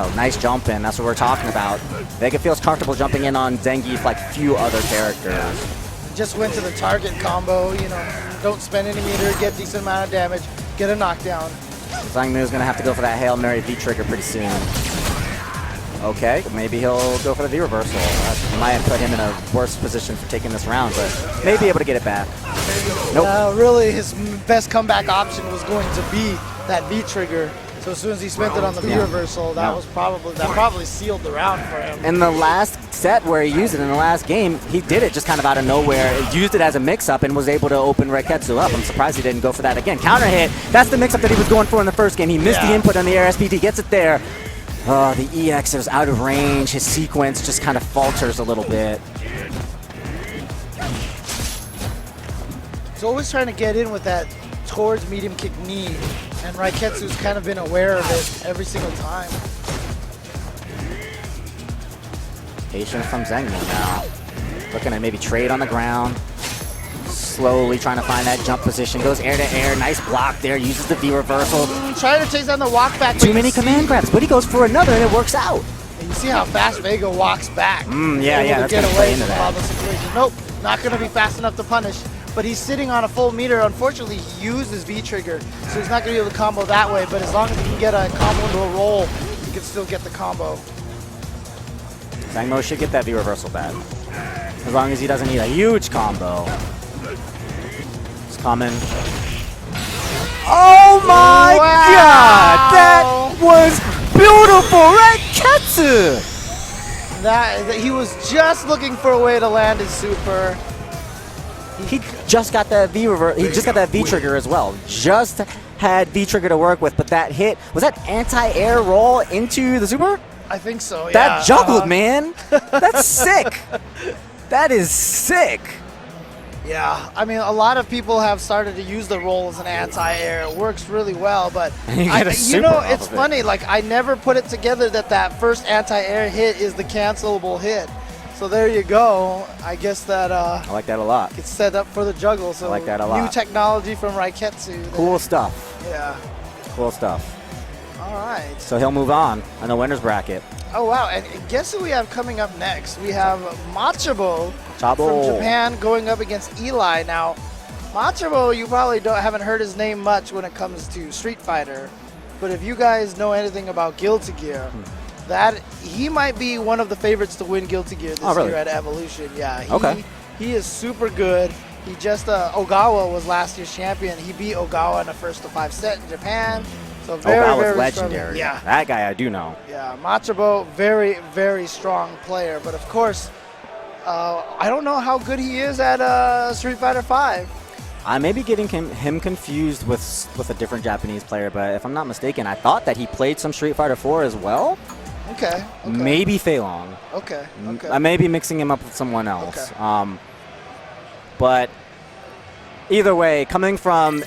Oh, nice jump in. That's what we're talking about. Vega feels comfortable jumping in on Zangief like few other characters. Just went to the target combo, you know, don't spend any meter, get decent amount of damage, get a knockdown. Zangu's going to have to go for that Hail Mary V-trigger pretty soon. Okay, maybe he'll go for the V-reversal. That might have put him in a worse position for taking this round, but may be able to get it back. Nope. Really, his best comeback option was going to be that V-trigger. So as soon as he spent it on the V-reversal, that probably sealed the round for him. In the last set where he used it in the last game, he did it just kind of out of nowhere. He used it as a mix-up and was able to open Reiketsu up. I'm surprised he didn't go for that again. Counter hit. That's the mix-up that he was going for in the first game. He missed the input on the air SPD, gets it there. Oh, the EX is out of range. His sequence just kind of falters a little bit. He's always trying to get in with that towards medium kick knee, and Reiketsu's kind of been aware of it every single time. Patience from Zangu now. Looking at maybe trade on the ground. Slowly trying to find that jump position. Goes air to air. Nice block there. Uses the V reversal. Trying to chase down the walk back. Too many command grabs, but he goes for another and it works out. And you see how fast Vega walks back. Yeah, that's going to play into that. Nope, not going to be fast enough to punish. But he's sitting on a full meter. Unfortunately, he used his V-trigger, so he's not going to be able to combo that way. But as long as he can get a combo into a roll, he can still get the combo. Zangu should get that V-reversal back. As long as he doesn't need a huge combo. It's coming. Oh my god! That was beautiful! Reiketsu! That he was just looking for a way to land his super. He just got that V-reverse. He just got that V-trigger as well. Just had V-trigger to work with, but that hit, was that anti-air roll into the super? I think so, yeah. That juggled, man. That's sick. That is sick. Yeah, I mean, a lot of people have started to use the roll as an anti-air. It works really well, but you know, it's funny. Like, I never put it together that first anti-air hit is the cancelable hit. So there you go. I guess that I like that a lot. It's set up for the juggle. So I like that a lot. New technology from Reiketsu. Cool stuff. Yeah. Cool stuff. All right. So he'll move on the winner's bracket. Oh, wow. And guess who we have coming up next? We have Machabo from Japan going up against Eli. Now, Machabo, you probably haven't heard his name much when it comes to Street Fighter. But if you guys know anything about Guilty Gear, that he might be one of the favorites to win Guilty Gear this year at Evolution. Yeah, he is super good. He just Ogawa was last year's champion. He beat Ogawa in the first of 5 set in Japan. So very legendary. Strong. Yeah, that guy I do know. Yeah, Machabo, very, very strong player. But of course, I don't know how good he is at Street Fighter V. I may be getting him confused with a different Japanese player, but if I'm not mistaken, I thought that he played some Street Fighter 4 as well. Okay. Maybe Fei Long. Okay. I may be mixing him up with someone else. Okay. But either way, coming from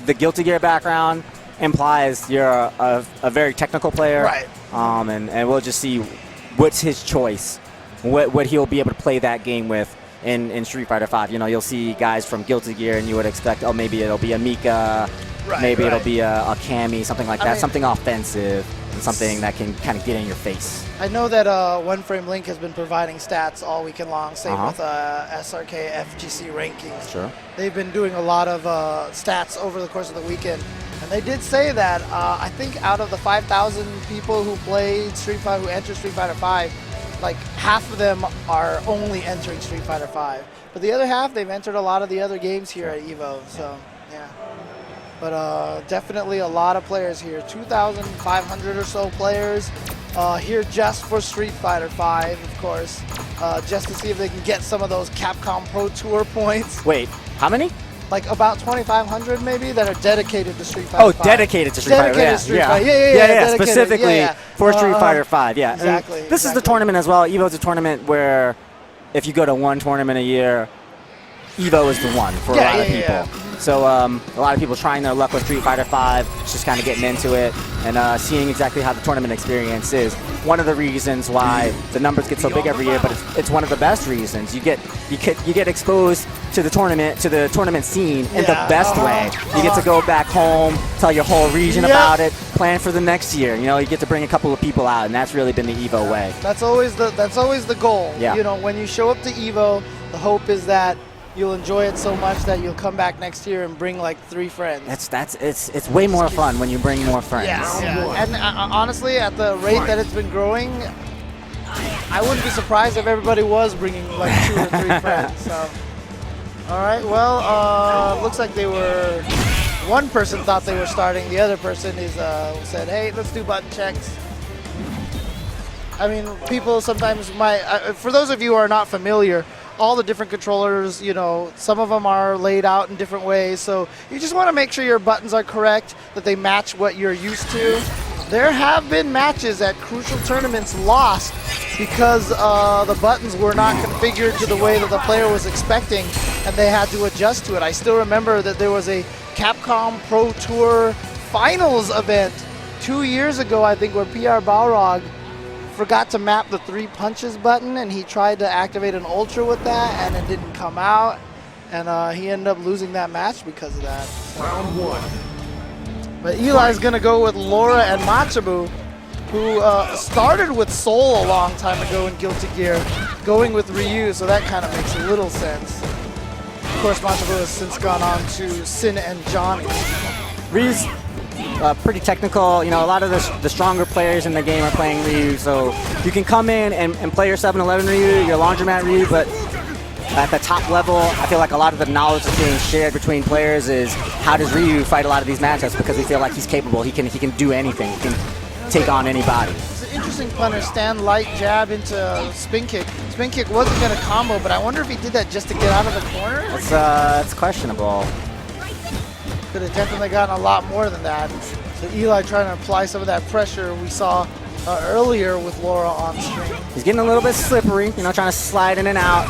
the Guilty Gear background implies you're a very technical player. Right. And we'll just see what's his choice, what he'll be able to play that game with in Street Fighter V. You know, you'll see guys from Guilty Gear and you would expect, oh, maybe it'll be a Mika, maybe it'll be a Cammy, something like that, I mean, something offensive. Something that can kind of get in your face. I know that One Frame Link has been providing stats all weekend long, same with SRK FGC rankings. Sure. They've been doing a lot of stats over the course of the weekend. And they did say that I think out of the 5,000 people who played Street Fighter, who entered Street Fighter V, like half of them are only entering Street Fighter V. But the other half, they've entered a lot of the other games here at EVO. So, yeah. But definitely a lot of players here, 2,500 or so players here just for Street Fighter V, of course, just to see if they can get some of those Capcom Pro Tour points. Wait, how many? Like about 2,500 maybe that are dedicated to Street Fighter V. Oh, dedicated to Street Fighter. Dedicated to Street Fighter. Yeah, specifically for Street Fighter V. Yeah, exactly. This is the tournament as well. EVO is a tournament where if you go to one tournament a year, EVO is the one for a lot of people. So a lot of people trying their luck with Street Fighter V, just kind of getting into it and seeing exactly how the tournament experience is. One of the reasons why the numbers get so big every year, but it's one of the best reasons. You get exposed to the tournament scene in the best way. You get to go back home, tell your whole region about it, plan for the next year. You know, you get to bring a couple of people out, and that's really been the EVO way. That's always the goal. Yeah. You know, when you show up to EVO, the hope is that you'll enjoy it so much that you'll come back next year and bring like 3 friends. It's way more fun when you bring more friends. Yeah. And honestly, at the rate that it's been growing, I wouldn't be surprised if everybody was bringing like 2 or 3 friends. So, all right. Well, looks like one person thought they were starting. The other person said, "Hey, let's do button checks." I mean, people sometimes might. For those of you who are not familiar, all the different controllers, you know, some of them are laid out in different ways. So you just want to make sure your buttons are correct, that they match what you're used to. There have been matches at crucial tournaments lost because the buttons were not configured to the way that the player was expecting, and they had to adjust to it. I still remember that there was a Capcom Pro Tour Finals event 2 years ago, I think, where PR Balrog forgot to map the 3 punches button, and he tried to activate an ultra with that, and it didn't come out, and he ended up losing that match because of that. Round 1. But Eli's gonna go with Laura and Machabo, who started with Soul a long time ago in Guilty Gear, going with Ryu, so that kind of makes a little sense. Of course, Machabo has since gone on to Sin and Johnny. Ryu's pretty technical. You know, a lot of the stronger players in the game are playing Ryu, so you can come in and play your 7-Eleven Ryu, your Laundromat Ryu, but at the top level, I feel like a lot of the knowledge that's being shared between players is how does Ryu fight a lot of these matchups, because we feel like he's capable. He can do anything. He can take on anybody. It's an interesting punter. Stand light jab into spin kick. Spin kick wasn't going to combo, but I wonder if he did that just to get out of the corner. It's questionable. Could have definitely gotten a lot more than that. So Eli trying to apply some of that pressure we saw earlier with Laura on screen. He's getting a little bit slippery, you know, trying to slide in and out,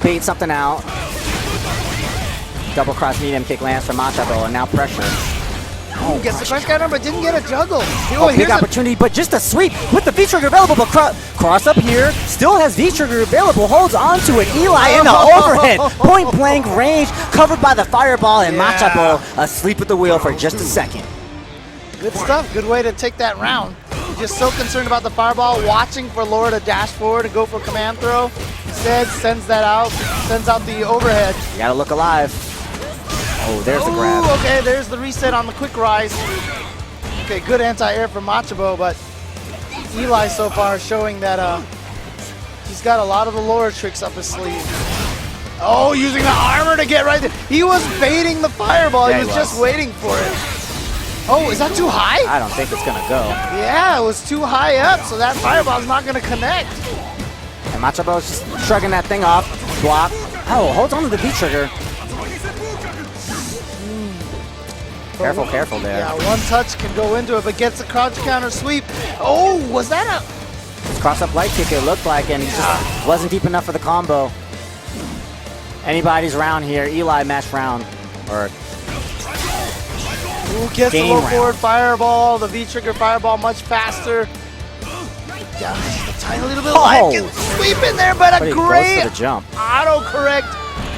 bait something out. Double cross medium kick lands from Machabo, and now pressure. Oh, gets the crush counter, but didn't get a juggle. Oh, big opportunity, but just a sweep with the V-trigger available, but cross up here, still has V-trigger available, holds on to it. Eli in the overhead, point blank range, covered by the fireball, and Machabo asleep at the wheel for just a second. Good stuff, good way to take that round. Just so concerned about the fireball, watching for Laura to dash forward and go for command throw. Instead, sends that out, sends out the overhead. You gotta look alive. Oh, there's the grab. Okay, there's the reset on the quick rise. Okay, good anti-air from Machabo, but Eli so far showing that he's got a lot of the lower tricks up his sleeve. Oh, using the armor to get right there. He was baiting the fireball. Yeah, he was just waiting for it. Oh, is that too high? I don't think it's gonna go. Yeah, it was too high up, so that fireball's not gonna connect. And Machabo's just shrugging that thing off. Block. Oh, holds on to the V-trigger. Careful, careful there. Yeah, one touch can go into it, but gets a crouch counter sweep. Oh, was that a... Cross-up light kick, it looked like, and he just wasn't deep enough for the combo. Anybody's round here. Eli match round. Or Ooh, gets the low forward fireball. The V-trigger fireball much faster. Down just a tiny little bit of life. Gets a sweep in there, but a great jump. Auto-correct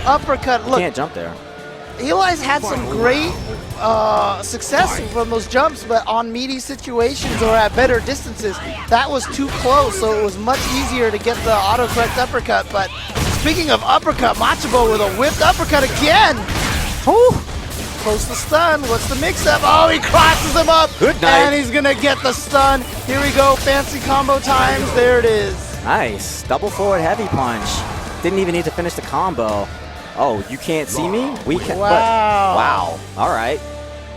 uppercut. Look, Can't jump there. Eli's had some great success from those jumps, but on meaty situations or at better distances, that was too close, so it was much easier to get the auto-correct uppercut. But speaking of uppercut, Machabo with a whipped uppercut again. Whew. Close to stun. What's the mix-up? Oh, he crosses him up. Good night. And he's going to get the stun. Here we go. Fancy combo times. There it is. Nice. Double forward heavy punch. Didn't even need to finish the combo. Oh, you can't see me? We can. Wow. Wow. All right.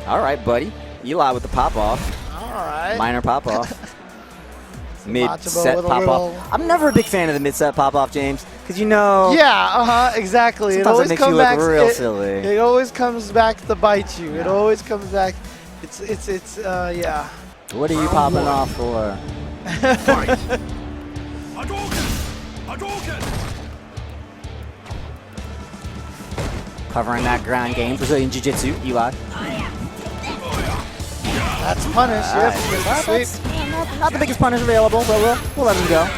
All right, buddy. Eli with the pop-off. All right. Minor pop-off. Mid-set Machabo pop-off. I'm never a big fan of the mid-set pop-off, James, because you know... Yeah, exactly. Sometimes it makes you look real silly. It always comes back to bite you. It always comes back. It's yeah. What are you popping off for? Covering that ground game. Brazilian Jiu-Jitsu, Eli. That's punish, yes. Not the biggest punish available, but we'll let him go.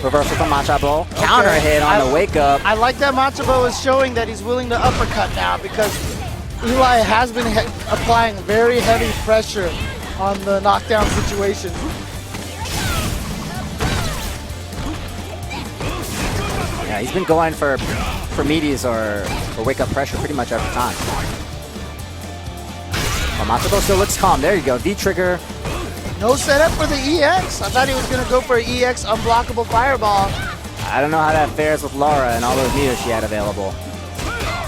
Reversal from Machabo. Counter hit on the wake up. I like that Machabo is showing that he's willing to uppercut now because Eli has been applying very heavy pressure on the knockdown situation. Yeah, he's been going for meaties or wake up pressure pretty much every time. Oh, Machabo still looks calm. There you go. V-trigger. No setup for the EX. I thought he was going to go for an EX unblockable fireball. I don't know how that fares with Laura and all those meters she had available.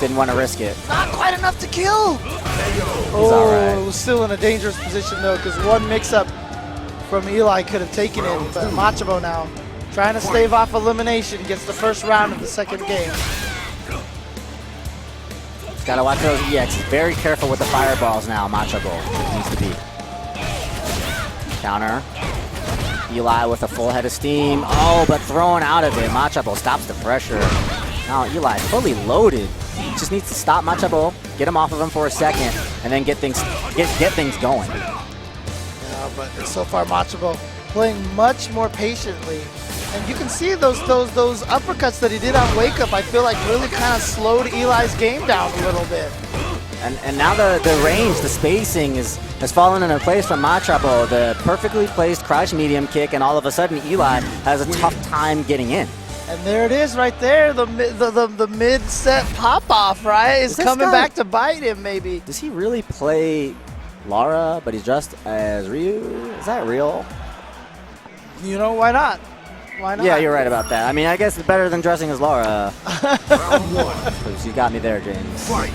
Didn't want to risk it. Not quite enough to kill. Oh, it was still in a dangerous position though, because one mix-up from Eli could have taken it. But Machabo now trying to stave off elimination, gets the first round of the second game. Got to watch those EXs. Very careful with the fireballs now. Machabo needs to be. Counter. Eli with a full head of steam. Oh, but thrown out of it. Machabo stops the pressure. Now Eli fully loaded. Just needs to stop Machabo, get him off of him for a second, and then get things going. Yeah, but so far Machabo playing much more patiently. And you can see those uppercuts that he did on Wake Up, I feel like really kind of slowed Eli's game down a little bit. And now the range, the spacing has fallen into place from Machabo. The perfectly placed crouch medium kick, and all of a sudden Eli has a tough time getting in. And there it is right there, the mid-set pop-off, right? Is coming back to bite him, maybe. Does he really play Laura, but he's dressed as Ryu? Is that real? You know, why not? Why not? Yeah, you're right about that. I mean, I guess it's better than dressing as Laura. Round one. You got me there, James. Fight.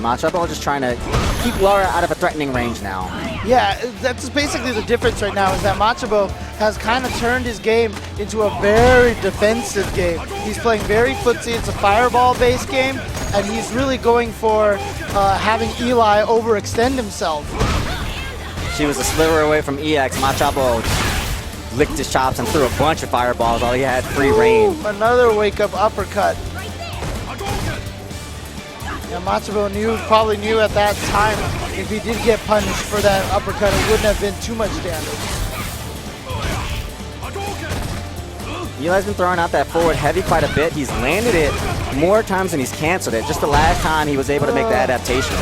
Machabo just trying to keep Laura out of a threatening range now. Yeah, that's basically the difference right now, is that Machabo has kind of turned his game into a very defensive game. He's playing very footsie. It's a fireball-based game, and he's really going for having Eli overextend himself. She was a sliver away from EX. Machabo licked his chops and threw a bunch of fireballs while he had free reign. Another wake-up uppercut. Yeah, Machabo probably knew at that time if he did get punished for that uppercut, it wouldn't have been too much damage. Eli's been throwing out that forward heavy quite a bit. He's landed it more times than he's canceled it. Just the last time he was able to make the adaptation.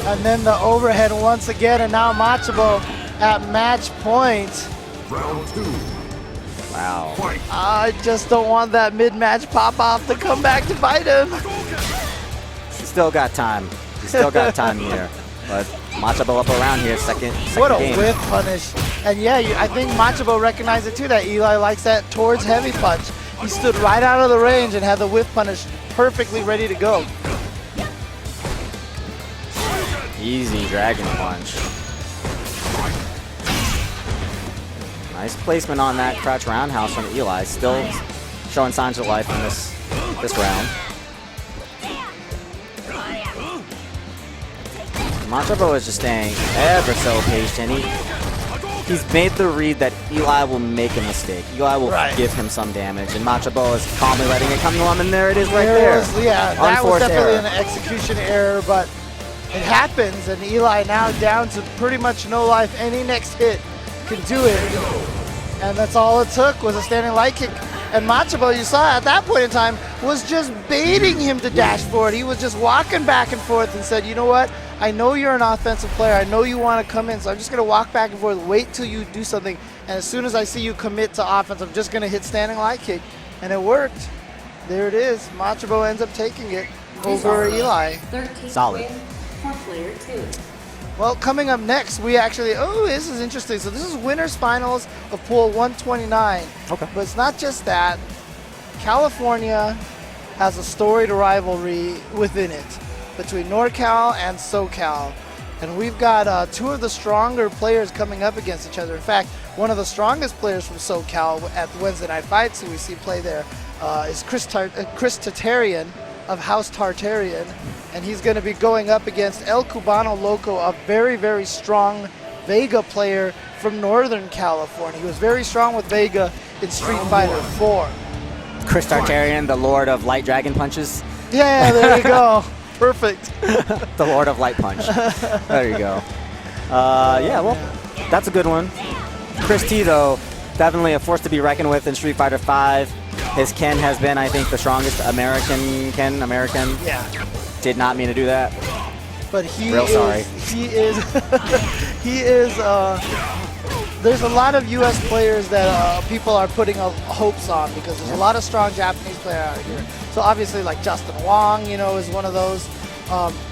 And then the overhead once again, and now Machabo at match point. Round 2. Wow. Fight. I just don't want that mid-match pop-off to come back to bite him. He's still got time. He's still got time here. But Machabo up around here, second What a game. whiff punish. And yeah, I think Machabo recognized it too, that Eli likes that towards heavy punch. He stood right out of the range and had the whiff punish perfectly ready to go. Easy dragon punch. Nice placement on that crouch roundhouse from Eli. Still showing signs of life in this round. Machabo is just staying ever so patient. He's made the read that Eli will make a mistake. Eli will give him some damage, and Machabo is calmly letting it come to him, and there it is right there. Yeah, that was Unforced definitely error. an execution error, but it happens, and Eli now down to pretty much no life. Any next hit can do it, and that's all it took was a standing light kick. And Machabo, you saw at that point in time, was just baiting him to dash forward. He was just walking back and forth and said, you know what? I know you're an offensive player. I know you want to come in, so I'm just going to walk back and forth, wait till you do something. And as soon as I see you commit to offense, I'm just going to hit standing light kick. And it worked. There it is. Machabo ends up taking it over Eli. Solid. For player 2. Well, coming up next, we actually, this is interesting. So this is winners finals of pool 129. Okay. But it's not just that. California has a storied rivalry within it between NorCal and SoCal. And we've got two of the stronger players coming up against each other. In fact, one of the strongest players from SoCal at the Wednesday Night Fights who we see play there is Chris Tatarian of House Tartarian. And he's going to be going up against El Kubano Loco, a very, very strong Vega player from Northern California. He was very strong with Vega in Street Fighter 4. Chris Tartarian, the Lord of Light Dragon Punches. Yeah, there you go. Perfect. The Lord of Light Punch. There you go. Yeah, well, that's a good one. Chris T, though, definitely a force to be reckoned with in Street Fighter 5. His Ken has been, I think, the strongest American Ken. Yeah. Did not mean to do that. But he Real is, sorry. he is, there's a lot of U.S. players that people are putting hopes on because there's a lot of strong Japanese players out here. So obviously like Justin Wong, is one of those.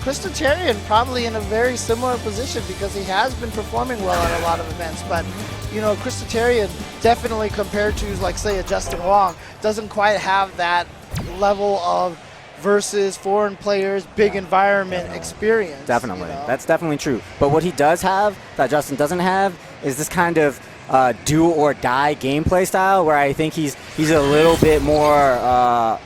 Chris Tatarian probably in a very similar position because he has been performing well at a lot of events. But, Chris Tatarian definitely compared to, like, say, a Justin Wong, doesn't quite have that level of versus foreign players, big environment experience. Definitely. That's definitely true. But what he does have that Justin doesn't have is this kind of do or die gameplay style where I think he's a little bit more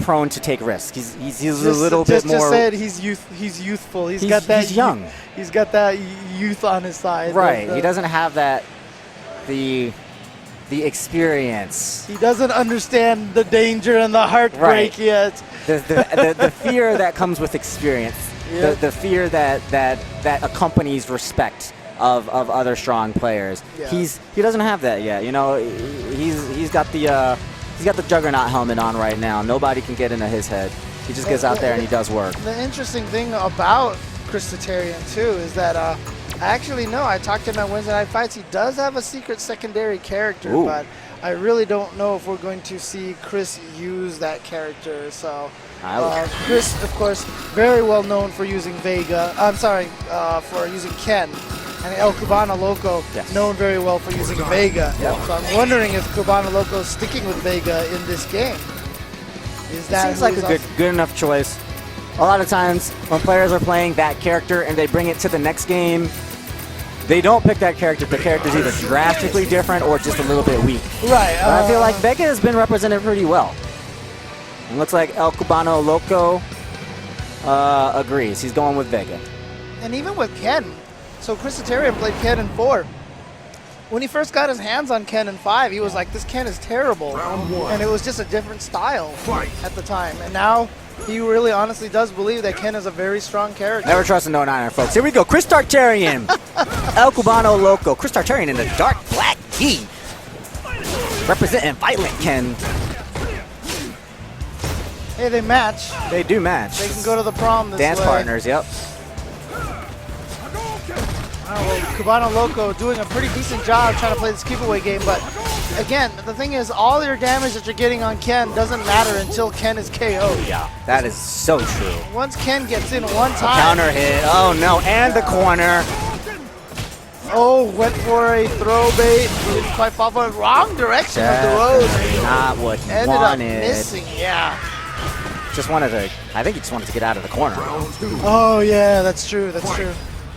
prone to take risks. He's a little bit more. Just said he's youthful. He's got that. He's young. He's got that youth on his side. Right. He doesn't have that the experience. He doesn't understand the danger and the heartbreak yet. The fear that comes with experience. Yeah. The fear that accompanies respect of other strong players. Yeah. He doesn't have that yet. He's got the Juggernaut helmet on right now. Nobody can get into his head. He just gets out there and he does work. The interesting thing about Chris Tatarian too is that I actually know, I talked to him at Wednesday Night Fights, he does have a secret secondary character, but I really don't know if we're going to see Chris use that character. So Chris, of course, very well known for using Vega. For using Ken. And El Kubano Loco, known very well for using Vega. Yep. So I'm wondering if Kubano Loco is sticking with Vega in this game. Seems like a good enough choice. A lot of times when players are playing that character and they bring it to the next game, they don't pick that character. The character's either drastically different or just a little bit weak. Right. But I feel like Vega has been represented pretty well. It looks like El Kubano Loco agrees. He's going with Vega. And even with Ken. So Chris Tatarian played Ken in 4. when he first got his hands on Ken in 5, he was like, this Ken is terrible. Round 1. And it was just a different style Fight. at the time. And now he really honestly does believe that Ken is a very strong character. Never trust a no-niner, folks. Here we go. Chris Tartarian. El Kubano Loco. Chris Tartarian in the dark black tee. Representing Violent Ken. Hey, they match. They do match. They can go to the prom this Dance way. partners, yep. Well, Kubano Loco doing a pretty decent job trying to play this keep away game, but again, the thing is, all your damage that you're getting on Ken doesn't matter until Ken is KO'd. Yeah, that is so true. Once Ken gets in one time. Counter hit. Oh no, and the corner. Oh, went for a throw bait. He didn't quite fall for it. Wrong direction of the rose. Not what he Ended wanted. up missing, yeah. Just wanted to, I think he just wanted to get out of the corner. Round 2. Oh yeah, that's true, that's true.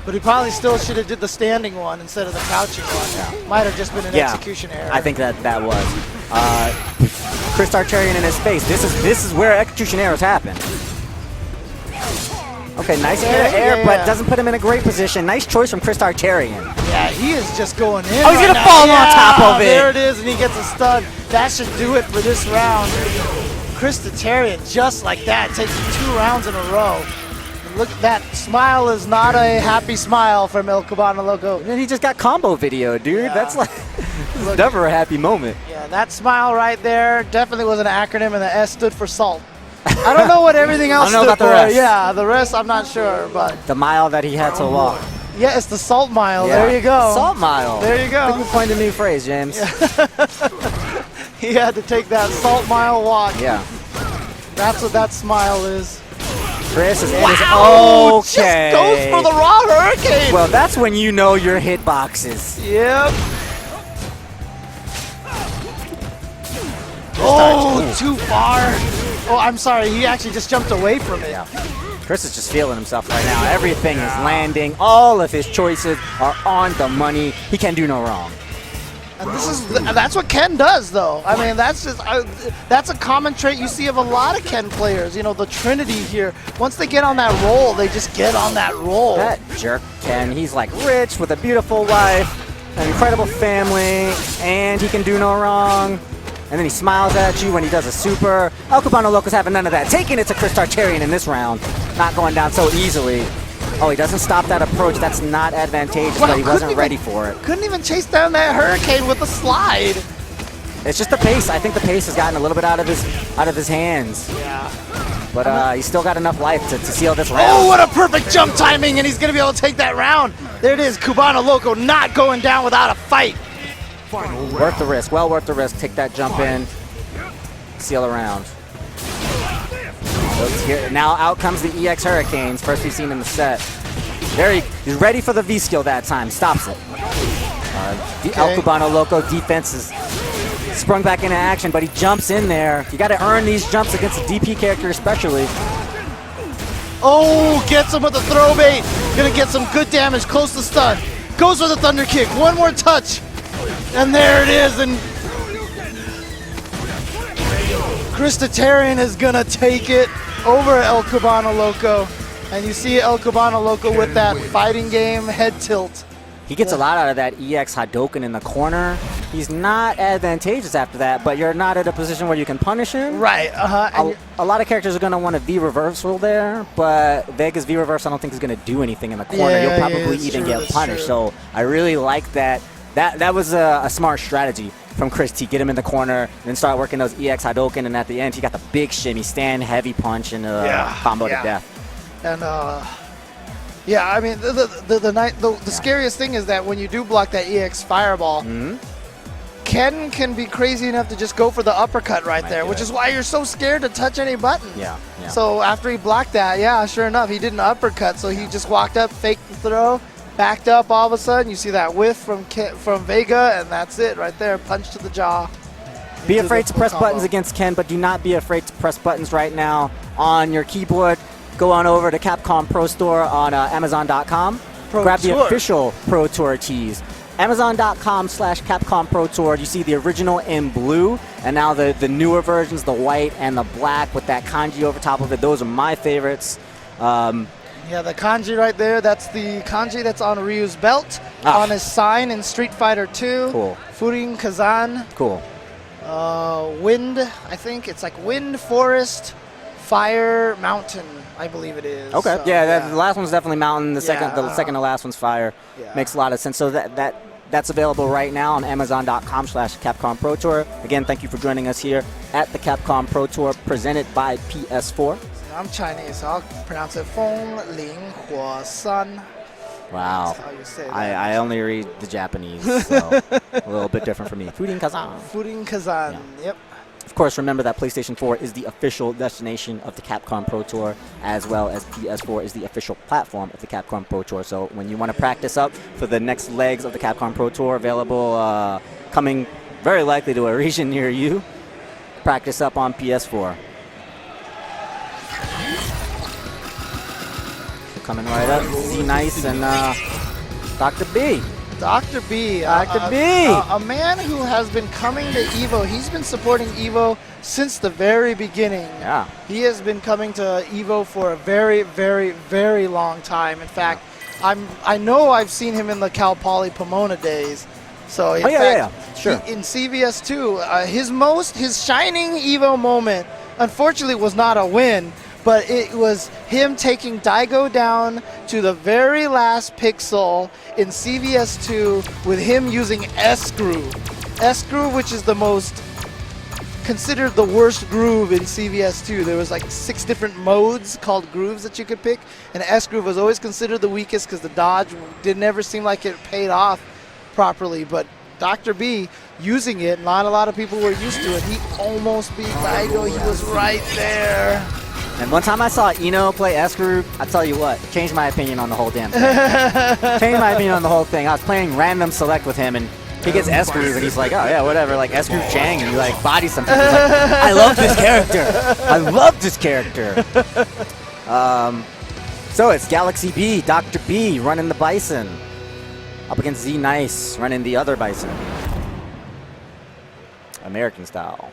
But he probably still should have did the standing one instead of the crouching one. Yeah. Might have just been an Yeah, execution error. I think that was. Chris Tartarian in his face. This is where execution errors happen. Okay, nice air, but doesn't put him in a great position. Nice choice from Chris Tartarian. Yeah, he is just going in. Oh, he's right gonna now. fall on top of it. There it is, and he gets a stun. That should do it for this round. Chris Tartarian, just like that, takes 2 rounds in a row. And look at that smile is not a happy smile from El Kubano Loco. And he just got combo video, dude. Yeah. That's like it's never a happy moment. Yeah, that smile right there definitely was an acronym, and the S stood for salt. I don't know what everything else I don't know stood about the for. rest. Yeah, the rest I'm not sure, but The mile that he had to walk. yeah, it's the salt mile. Yeah. There you go. Salt mile. There you I think go. we coined a new phrase, James. He had to take that salt mile walk. Yeah. That's what that smile is. Chris is Wow! okay. Just goes for the raw hurricane. Well, that's when you know your hitboxes. Yep. Oh, too far. Oh, I'm sorry. He actually just jumped away from it. Chris is just feeling himself right now. Everything is landing. All of his choices are on the money. He can do no wrong. And that's what Ken does, though. I mean, that's a common trait you see of a lot of Ken players. You know, the Trinity here. Once they get on that roll, they just get on that roll. That jerk Ken, he's like rich with a beautiful wife, an incredible family, and he can do no wrong. And then he smiles at you when he does a super. El Kubano Loco's having none of that. Taking it to Chris Tartarian in this round. Not going down so easily. Oh, he doesn't stop that approach. That's not advantageous, but he wasn't ready for it. Couldn't even chase down that hurricane with a slide. It's just the pace. I think the pace has gotten a little bit out of his hands. Yeah. But he's still got enough life to seal this round. Oh, what a perfect jump timing, and he's going to be able to take that round. There it is, Kubano Loco not going down without a fight. Final round. Worth the risk. Well worth the risk. Take that jump in. Seal a round. Now out comes the EX Hurricanes. First we've seen in the set. He's ready for the V skill that time. Stops it. The El Kubano Loco defense is sprung back into action, but he jumps in there. You got to earn these jumps against a DP character especially. Oh, gets him with the throw bait. Gonna get some good damage, close to stun. Goes for the thunder kick. One more touch. And there it is. And Chris Tartarian is gonna take it over El Kubano Loco. And you see El Kubano Loco with that fighting game head tilt. He gets a lot out of that EX Hadouken in the corner. He's not advantageous after that, but you're not at a position where you can punish him. Right, A lot of characters are going to want a V reversal there, but Vega's V reverse I don't think is going to do anything in the corner. Yeah, You'll probably it's even true, get it's punished. true. So I really like that. That was a smart strategy from Chris T. Get him in the corner, then start working those EX Hadouken, and at the end he got the big shimmy, stand heavy punch, and combo to death. And yeah, I mean the scariest thing is that when you do block that EX fireball, Ken can be crazy enough to just go for the uppercut right there, which is why you're so scared to touch any buttons. Yeah. So after he blocked that, yeah, sure enough, he did an uppercut. So he just walked up, faked the throw, backed up. All of a sudden, you see that whiff from Vega, and that's it right there. Punch to the jaw. Be afraid to press buttons against Ken, but do not be afraid to press buttons right now on your keyboard. Go on over to Capcom Pro Store on Amazon.com. Grab the official Pro Tour tees. Amazon.com/Capcom Pro Tour. You see the original in blue, and now the newer versions, the white and the black with that kanji over top of it. Those are my favorites. Yeah, the kanji right there, that's the kanji that's on Ryu's belt. on his sign in Street Fighter 2. Cool. Furin Kazan. Cool. Wind, I think. It's like wind, forest, fire, mountain, I believe it is. Okay. So, yeah, the last one's definitely mountain. The second to last one's fire. Yeah. Makes a lot of sense. So that's available right now on Amazon.com/Capcom Pro Tour. Again, thank you for joining us here at the Capcom Pro Tour presented by PS4. I'm Chinese, so I'll pronounce it Feng Ling Huo San. Wow. That's how you say that. I only read the Japanese, so a little bit different for me. Furin Kazan. Furin Kazan, yep. Of course, remember that PlayStation 4 is the official destination of the Capcom Pro Tour, as well as PS4 is the official platform of the Capcom Pro Tour. So when you want to practice up for the next legs of the Capcom Pro Tour, available coming very likely to a region near you, practice up on PS4. Coming right up, Z-Nice and Dr. B. Dr. B. Dr. B. A man who has been coming to EVO. He's been supporting EVO since the very beginning. Yeah. He has been coming to EVO for a very, very, very long time. In fact, I know I've seen him in the Cal Poly Pomona days. So in fact, sure. In CVS 2, his shining EVO moment, unfortunately, was not a win. But it was him taking Daigo down to the very last pixel in CVS 2 with him using S-Groove. S-Groove, which is the most considered the worst groove in CVS 2. There was like 6 different modes called grooves that you could pick, and S-Groove was always considered the weakest because the dodge never seem like it paid off properly. But Dr. B using it, not a lot of people were used to it. He almost beat Daigo. He was right there. And one time I saw Eno play S-Groove, I tell you what, it changed my opinion on the whole damn thing. Changed my opinion on the whole thing. I was playing random select with him, and he gets S-Groove, and he's like, oh yeah, whatever, like S-Groove Chang, and he like bodies something. He's like, I love this character. I love this character. So it's Galaxy B, Dr. B running the Bison. Up against Z-Nice running the other Bison. American style.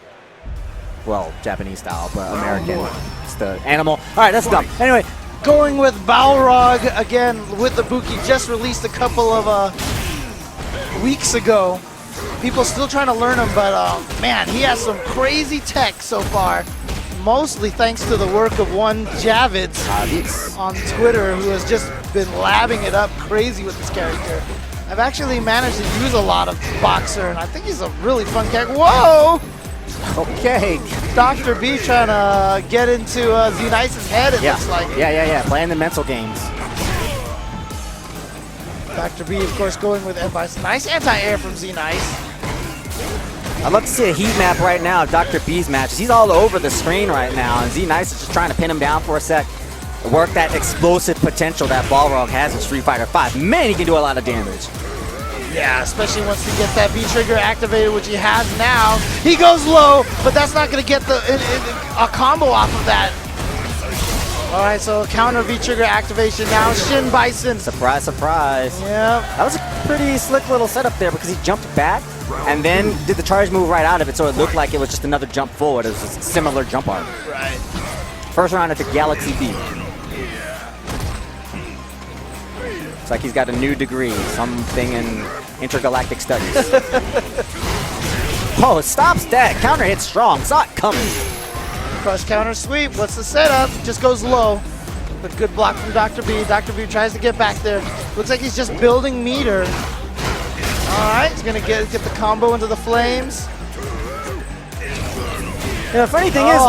Well, Japanese style, but American. It's the animal. All right, that's dumb. Anyway, going with Balrog again with the Buki. Just released a couple of weeks ago. People still trying to learn him, but man, he has some crazy tech so far. Mostly thanks to the work of one Javits on Twitter, who has just been labbing it up crazy with this character. I've actually managed to use a lot of Boxer, and I think he's a really fun character. Whoa! okay. Dr. B trying to get into Z-Nice's head, it looks like. Yeah. Playing the mental games. Dr. B, of course, going with advice. Nice anti-air from Z-Nice. I'd love to see a heat map right now of Dr. B's matches. He's all over the screen right now, and Z-Nice is just trying to pin him down for a sec. Work that explosive potential that Balrog has in Street Fighter 5. Man, he can do a lot of damage. Yeah, especially once he gets that V-trigger activated, which he has now. He goes low, but that's not going to get a combo off of that. All right, so counter V-trigger activation now. Shin Bison. Surprise, surprise. Yep. That was a pretty slick little setup there because he jumped back and then did the charge move right out of it, so it looked like it was just another jump forward. It was a similar jump arc. Right. First round at the Galaxy B. It's like he's got a new degree, something in intergalactic studies. Oh, stops that. Counter hit strong. Saw it coming. Crush counter sweep. What's the setup? Just goes low. But good block from Dr. B. Dr. B tries to get back there. Looks like he's just building meter. All right, he's going to get the combo into the flames. Yeah, the funny thing is,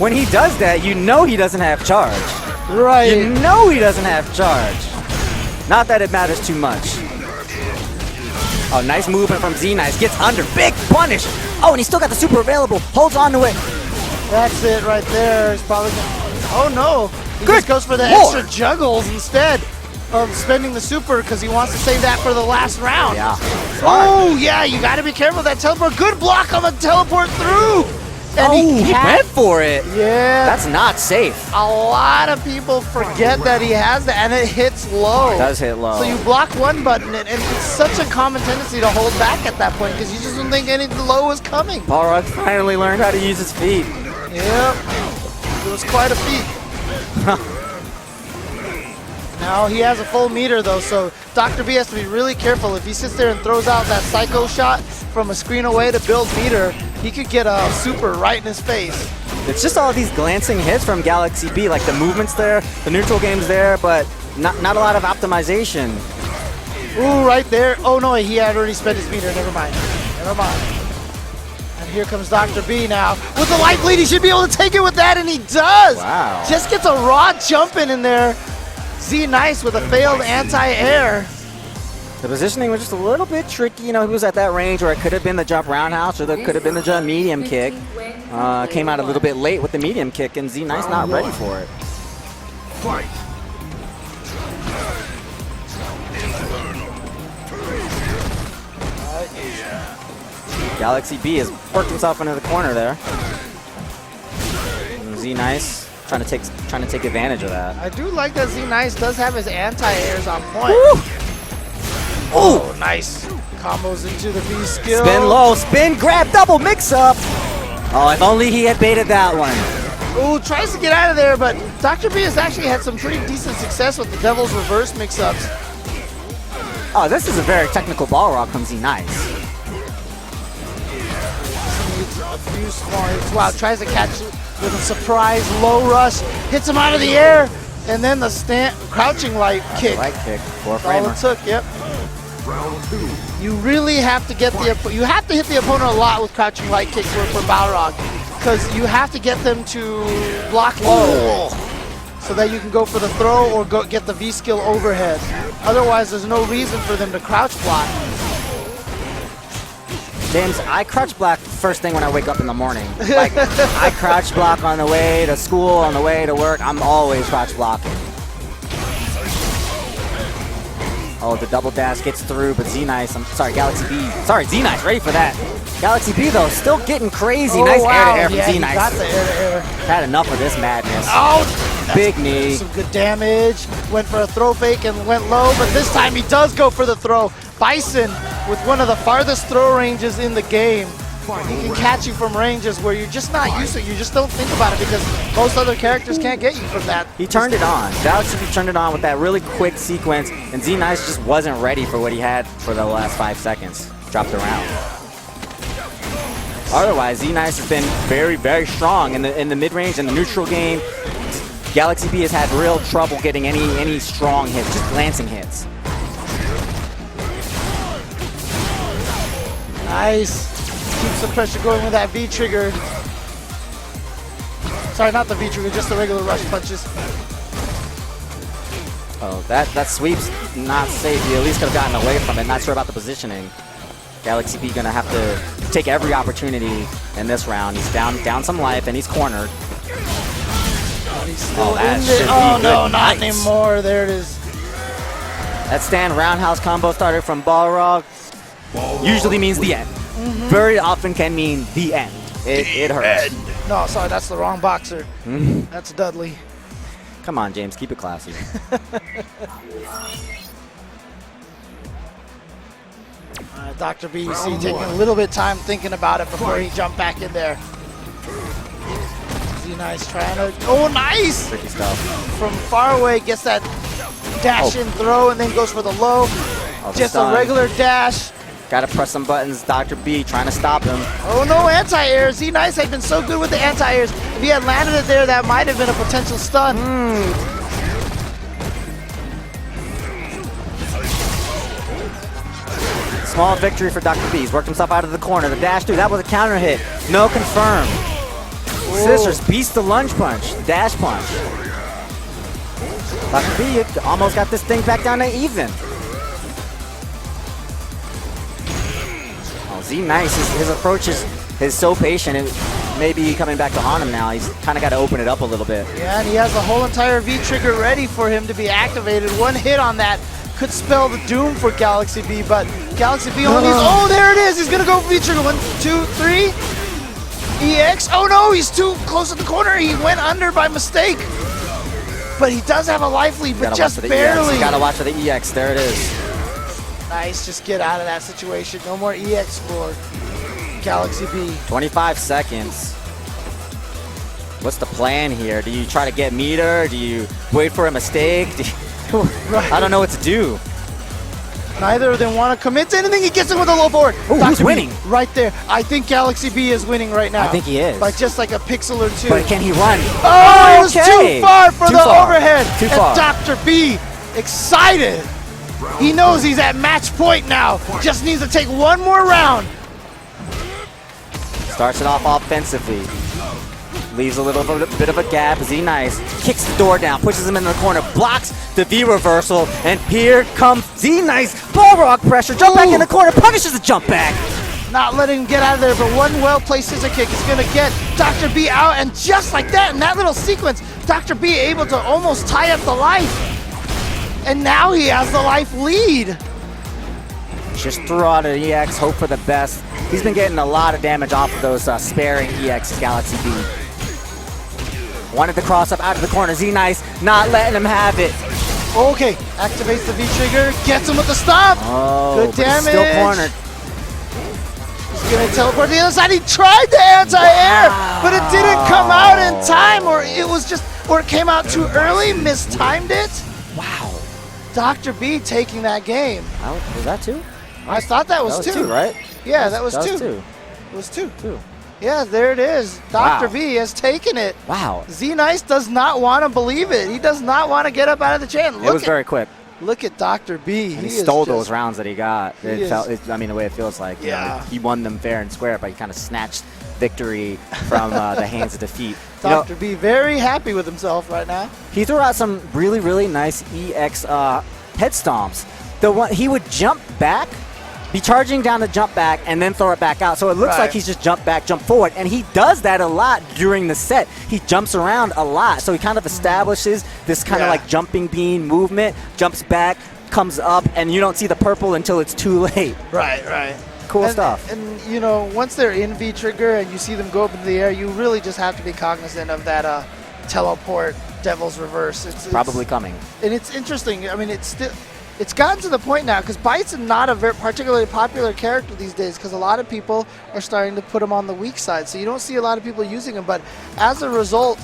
when he does that, you know he doesn't have charge. Right. You know he doesn't have charge. Not that it matters too much. Oh, nice movement from Z-Nice. Gets under. Big punish. Oh, and he's still got the super available. Holds on to it. That's it right there. He's probably gonna, oh no. He just goes for the extra juggles instead of spending the super because he wants to save that for the last round. Yeah. Oh, yeah, you got to be careful of that teleport. Good block on the teleport through. And he went for it. Yeah. That's not safe. A lot of people forget that he has that, and it hits low. It does hit low. So you block one button, and it's such a common tendency to hold back at that point because you just don't think any low is coming. Balrog finally learned how to use his feet. Yep. It was quite a feat. Now he has a full meter though, so Dr. B has to be really careful. If he sits there and throws out that psycho shot from a screen away to build meter, he could get a super right in his face. It's just all these glancing hits from Galaxy B, like the movement's there, the neutral game's there, but not a lot of optimization. Ooh, right there. Oh no, he had already spent his meter. Never mind. Never mind. And here comes Dr. B now. With the light bleed, he should be able to take it with that, and he does! Wow. Just gets a raw jump in there. Z Nice with a failed anti-air. The positioning was just a little bit tricky. You know, he was at that range where it could have been the jump roundhouse or that could have been the jump medium kick. Came out a little bit late with the medium kick, and Z Nice not ready for it. Fight. Galaxy B has worked himself into the corner there. And Z Nice trying to take advantage of that. I do like that Z Nice does have his anti-airs on point. Woo! Oh, nice. Combos into the V skill. Spin low, spin, grab, double mix-up. Oh, if only he had baited that one. Ooh, tries to get out of there, but Dr. B has actually had some pretty decent success with the Devil's Reverse mix-ups. Oh, this is a very technical ball rock from Z Nice. Needs a few small hits. Wow, tries to catch it with a surprise low rush. Hits him out of the air, and then the crouching light kick. Light kick, four That's all framer. it took, yep. Round 2. You really have to get you have to hit the opponent a lot with crouching light kicks for Balrog, because you have to get them to block low so that you can go for the throw or get the V skill overhead. Otherwise, there's no reason for them to crouch block. James, I crouch block first thing when I wake up in the morning. Like, I crouch block on the way to school, on the way to work. I'm always crouch blocking. Oh, the double dash gets through, but Z Nice, I'm sorry, Galaxy B. Sorry, Z Nice, ready for that. Galaxy B, though, still getting crazy. Oh, nice wow. air to air from Z Nice. Got the air to air. Had enough of this madness. Oh, Big knee. some good damage. Went for a throw fake and went low, but this time he does go for the throw. Bison with one of the farthest throw ranges in the game. He can catch you from ranges where you're just not used to it. You just don't think about it because most other characters can't get you from that. He turned it on. Galaxy B turned it on with that really quick sequence, and Z Nice just wasn't ready for what he had for the last 5 seconds. Dropped around. Otherwise, Z Nice has been very, very strong in the mid-range and the neutral game. Galaxy B has had real trouble getting any strong hits, just glancing hits. Nice. Keeps the pressure going with that V trigger. Sorry, not the V trigger, just the regular rush punches. Oh, that sweep's not safe. You at least could have gotten away from it. Not sure about the positioning. Galaxy B gonna have to take every opportunity in this round. He's down some life and he's cornered. He's still Oh, that in should there. be Oh good. no, not Nice. anymore. There it is. That stand roundhouse combo started from Balrog. Usually means the end. Very often can mean the end. It hurts. No, sorry, that's the wrong boxer. That's Dudley. Come on, James, keep it classy. Dr. B, you see, taking a little bit of time thinking about it before he jumped back in there. Z Nice trying to. Oh, nice! Tricky stuff. From far away, gets that dash in throw and then goes for the low. Oh, the Just stun. a regular dash. Gotta press some buttons. Dr. B trying to stop him. Oh no, anti-air. Z Nice had been so good with the anti-airs. If he had landed it there, that might have been a potential stun. Small victory for Dr. B. He's worked himself out of the corner. The dash through, that was a counter hit. No confirm. Scissors beats the lunge punch, dash punch. Dr. B almost got this thing back down to even. Oh, Z Nice, his approach is so patient. It may be coming back to haunt him now. He's kind of got to open it up a little bit. Yeah, and he has the whole entire V-trigger ready for him to be activated. One hit on that could spell the doom for Galaxy B, but Galaxy B only needs, oh, there it is. He's going to go for V-trigger. 1, 2, 3. EX. Oh, no, he's too close to the corner. He went under by mistake. But he does have a life lead, but just barely. You got to watch for the EX. There it is. Nice. Just get out of that situation. No more EX for Galaxy B. 25 seconds. What's the plan here? Do you try to get meter? Do you wait for a mistake? I don't know what to do. Neither of them want to commit to anything. He gets it with a low forward. Ooh, who's winning? Right there. I think Galaxy B is winning right now. I think he is. By just like a pixel or two. But can he run? Oh, it was Okay. too far for Too the far. overhead. Too and far. Dr. B, excited. He knows he's at match point now. Just needs to take one more round. Starts it off offensively. Leaves a little bit of a gap. Z-Nice kicks the door down, pushes him in the corner, blocks the V reversal, and here comes Z-Nice. Ball rock pressure, jump back in the corner, punishes the jump back. Not letting him get out of there, but one well-placed scissor kick is going to get Dr. B out, and just like that, in that little sequence, Dr. B able to almost tie up the life. And now he has the life lead. Just throw out an EX, hope for the best. He's been getting a lot of damage off of those sparing EX Galaxy B. Wanted the cross up out of the corner. Z-Nice not letting him have it. Okay, activates the V-trigger, gets him with the stop. Oh, good but he's damage. still cornered. He's gonna teleport to the other side. He tried the anti-air, but it didn't come out in time, or it came out too early, mistimed it. Wow. Dr. B taking that game. Was that two? I thought that was, That was two, right? Yeah, that was two. It was two. Yeah, there it is. Dr. Wow. B has taken it. Wow. Z-Nice does not want to believe it. He does not want to get up out of the chair. It was very quick. Look at Dr. B. And he stole those rounds that he got. I mean, the way it feels like. Yeah. You know, he won them fair and square, but he kind of snatched victory from the hands of defeat. Dr. B very happy with himself right now. He threw out some really, really nice EX head stomps. He would jump back, be charging down the jump back, and then throw it back out. So it looks like he's just jump back, jump forward. And he does that a lot during the set. He jumps around a lot. So he kind of establishes this kind of like jumping bean movement, jumps back, comes up, and you don't see the purple until it's too late. Right. Cool stuff. And, you know, once they're in V-trigger and you see them go up into the air, you really just have to be cognizant of that teleport Devil's Reverse. It's probably coming. And it's interesting. I mean, it's gotten to the point now, because Bite's not a very particularly popular character these days, because a lot of people are starting to put him on the weak side. So you don't see a lot of people using him, but as a result,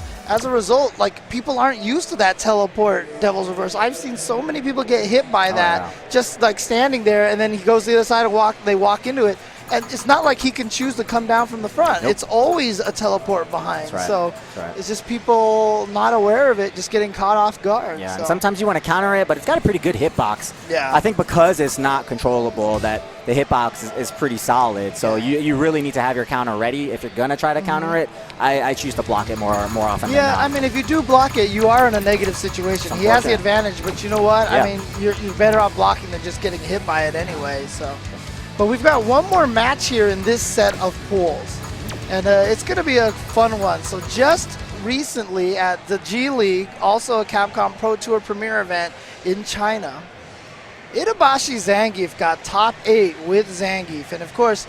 like, people aren't used to that teleport Devil's Reverse. I've seen so many people get hit by that, just like standing there, and then he goes to the other side and they walk into it. And it's not like he can choose to come down from the front. Nope. It's always a teleport behind. So it's just people not aware of it, just getting caught off guard. Yeah, and sometimes you want to counter it, but it's got a pretty good hitbox. Yeah. I think because it's not controllable, that the hitbox is pretty solid. So you really need to have your counter ready. If you're going to try to counter it, I choose to block it more often than not. I mean, if you do block it, you are in a negative situation. He has the advantage, but you know what? I mean, you're better off blocking than just getting hit by it anyway. So. But we've got one more match here in this set of pools, and it's going to be a fun one. So just recently at the G League, also a Capcom Pro Tour premiere event in China, Itabashi Zangief got top 8 with Zangief. And of course,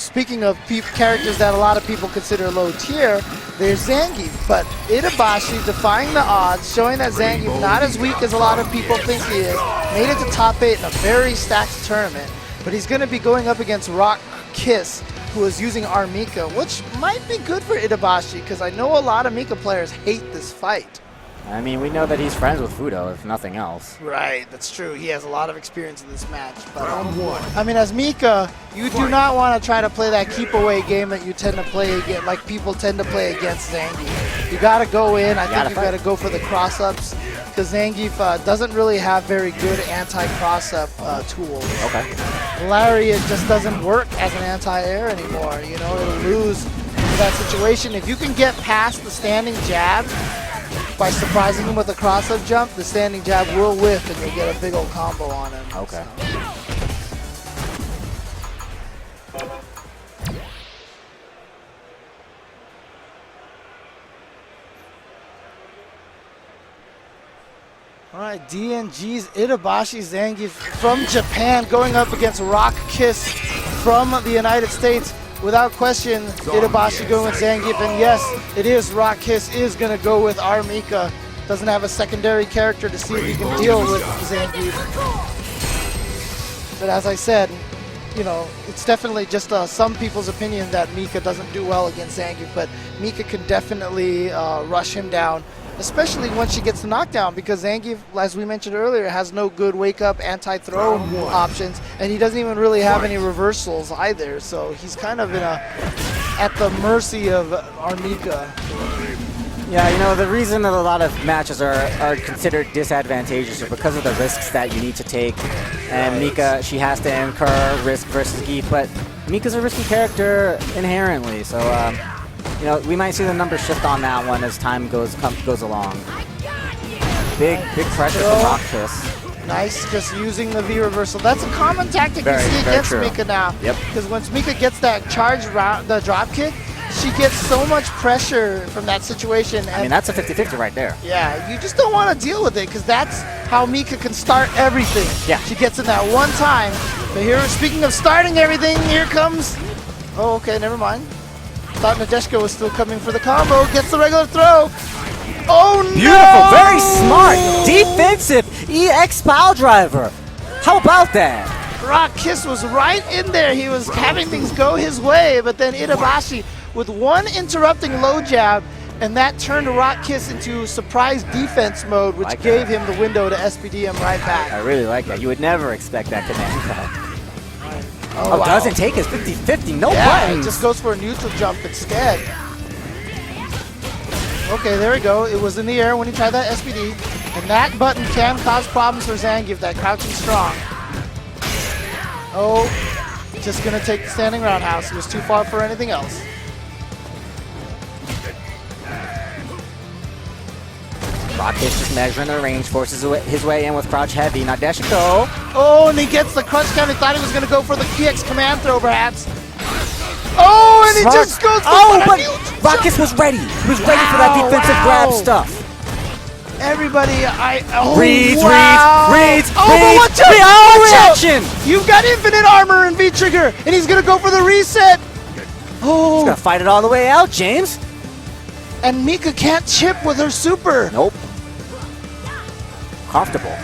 speaking of characters that a lot of people consider low tier, there's Zangief. But Itabashi defying the odds, showing that Zangief not as weak as a lot of people think he is, made it to top 8 in a very stacked tournament. But he's going to be going up against Rock Kiss, who is using our Mika, which might be good for Itabashi, because I know a lot of Mika players hate this fight. I mean, we know that he's friends with Fudo, if nothing else. Right, that's true. He has a lot of experience in this match. But I mean, as Mika, you do not want to try to play that keep away game that you tend to play against, like people tend to play against Zangief. You got to go in. I think you got to go for the cross-ups, because Zangief doesn't really have very good anti-cross-up tools. Okay. Lariat just doesn't work as an anti-air anymore. You know, it'll lose to that situation. If you can get past the standing jab by surprising him with a cross-up jump, the standing jab will whiff and you'll get a big old combo on him. Okay. All right, DNG's Itabashi Zangief from Japan going up against Rock Kiss from the United States. Without question, Itabashi going with Zangief, and yes, it is Rock Kiss is going to go with our Mika. Doesn't have a secondary character to see if he can deal with Zangief. But as I said, you know, it's definitely just some people's opinion that Mika doesn't do well against Zangief, but Mika can definitely rush him down especially once she gets the knockdown, because Zangief, as we mentioned earlier, has no good wake-up anti-throw options, and he doesn't even really have any reversals either, so he's kind of at the mercy of our Mika. Yeah, you know, the reason that a lot of matches are considered disadvantageous is because of the risks that you need to take. And Mika, she has to incur risk versus Geef, but Mika's a risky character inherently, so you know, we might see the numbers shift on that one as time goes along. Big pressure from Rock Kiss. Nice, just using the V reversal. That's a common tactic you see against Mika now. Yep. Because once Mika gets that charge round, the drop kick, she gets so much pressure from that situation. I mean, that's a 50-50 right there. Yeah, you just don't want to deal with it, because that's how Mika can start everything. Yeah. She gets in that one time. But here, speaking of starting everything, here comes... Oh, okay, never mind. Thought Nadeshiko was still coming for the combo. Gets the regular throw. Oh, no! Beautiful, very smart, defensive EX pile driver. How about that? Rock Kiss was right in there. He was having things go his way, but then Itabashi with one interrupting low jab, and that turned Rock Kiss into surprise defense mode, which gave him the window to SPD him right back. I really like that. You would never expect that command grab. Oh, wow. Doesn't take his 50-50, no Yeah, buttons. it just goes for a neutral jump instead. Okay, there we go. It was in the air when he tried that SPD, and that button can cause problems for Zangief, that crouching strong. Oh, just gonna take the standing roundhouse. He was too far for anything else. Rocket's just measuring the range, forces his way in with crouch heavy. Nadeshiko. Oh, and he gets the crunch count. He thought he was gonna go for the EX command throw, perhaps. Oh, and he just goes for but Rockets was ready. He was ready for that defensive grab stuff. Everybody, reads. but watch out! Reaction! You've got infinite armor in V-Trigger, and he's gonna go for the reset. Oh, he's gonna fight it all the way out, James. And Mika can't chip with her super. Nope. Comfortable.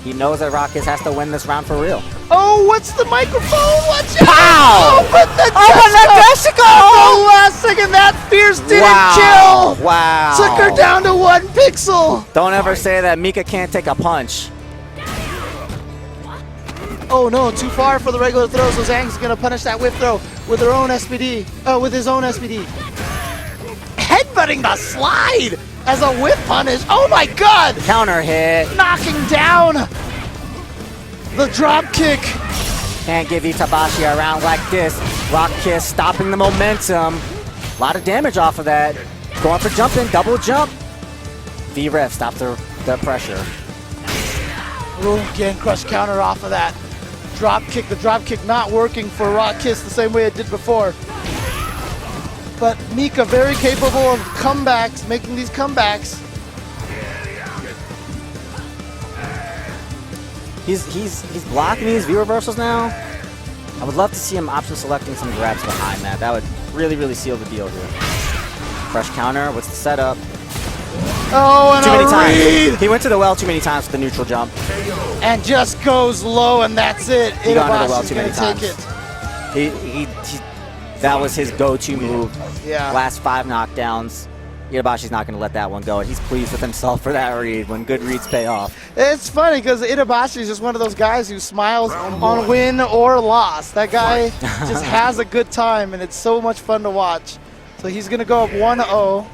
He knows that Rockets has to win this round for real. Oh, what's the microphone? Watch out! Pow! Oh, but Nadeshiko! At the last second, that fierce didn't chill. Wow. Took her down to 1 pixel. Don't ever say that Mika can't take a punch. Oh no, too far for the regular throw, so Zhang's gonna punish that whip throw with her own SPD. With his own SPD. Headbutting the slide as a whip punish. Oh my god! Counter hit. Knocking down the drop kick. Can't give Itabashi a round like this. Rock Kiss stopping the momentum. A lot of damage off of that. Going for jumping, double jump. V-Ref stop the pressure. Ooh, again, crush counter off of that. Drop kick, the drop kick not working for Rock Kiss the same way it did before. But Mika very capable of comebacks, making these comebacks. He's blocking these V-reversals now. I would love to see him option selecting some grabs behind that. That would really seal the deal here. Fresh counter, what's the setup? Oh, and too many read. times. He went to the well too many times with the neutral jump. And just goes low, and that's it. He got into the well Itabashi's too many gonna times. take it. That was his go-to move. Yeah. Last 5 knockdowns. Itabashi's not going to let that one go. He's pleased with himself for that read when good reads pay off. It's funny because Itabashi is just one of those guys who smiles on win or loss. That guy just has a good time, and it's so much fun to watch. So he's going to go up 1-0.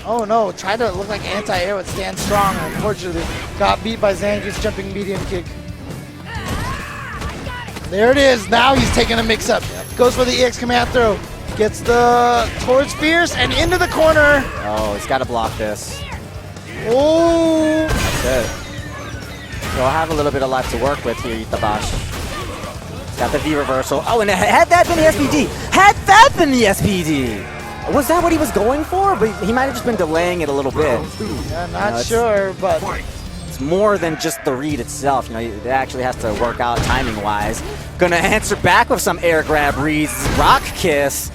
Oh no, tried to look like anti-air with stand strong. Unfortunately, got beat by Zangief's jumping medium kick. There it is. Now he's taking a mix-up. Goes for the EX command throw. Gets the towards Fierce and into the corner. Oh, he's got to block this. Oh. That's it. So I'll have a little bit of life to work with here, Itabashi. Got the V reversal. Oh, and had that been the SPD. Had that been the SPD. Was that what he was going for? But he might have just been delaying it a little bit. Yeah, not sure, but it's more than just the read itself. You know, it actually has to work out timing-wise. Gonna answer back with some air grab reads. Rock Kiss.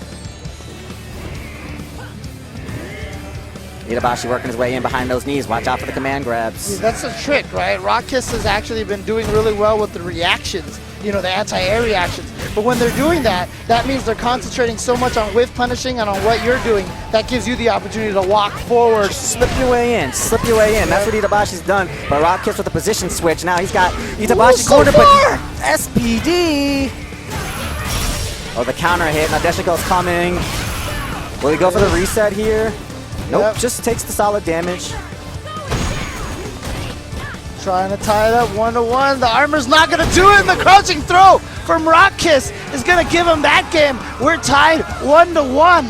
Itabashi working his way in behind those knees. Watch out for the command grabs. that's the trick, right? Rock Kiss has actually been doing really well with the reactions. you know, the anti-air reactions. But when they're doing that, that means they're concentrating so much on whiff punishing and on what you're doing, that gives you the opportunity to walk forward. Slip your way in, slip your way in. That's what Itabashi's done. But Rock hits with a position switch. Now he's got Itabashi cornered, but SPD. Oh, the counter hit. Now Deshiko's coming. Will he go for the reset here? Nope, just takes the solid damage. Trying to tie it up 1-1. The armor's not going to do it, and the crouching throw from Rock Kiss is going to give him that game. We're tied 1-1.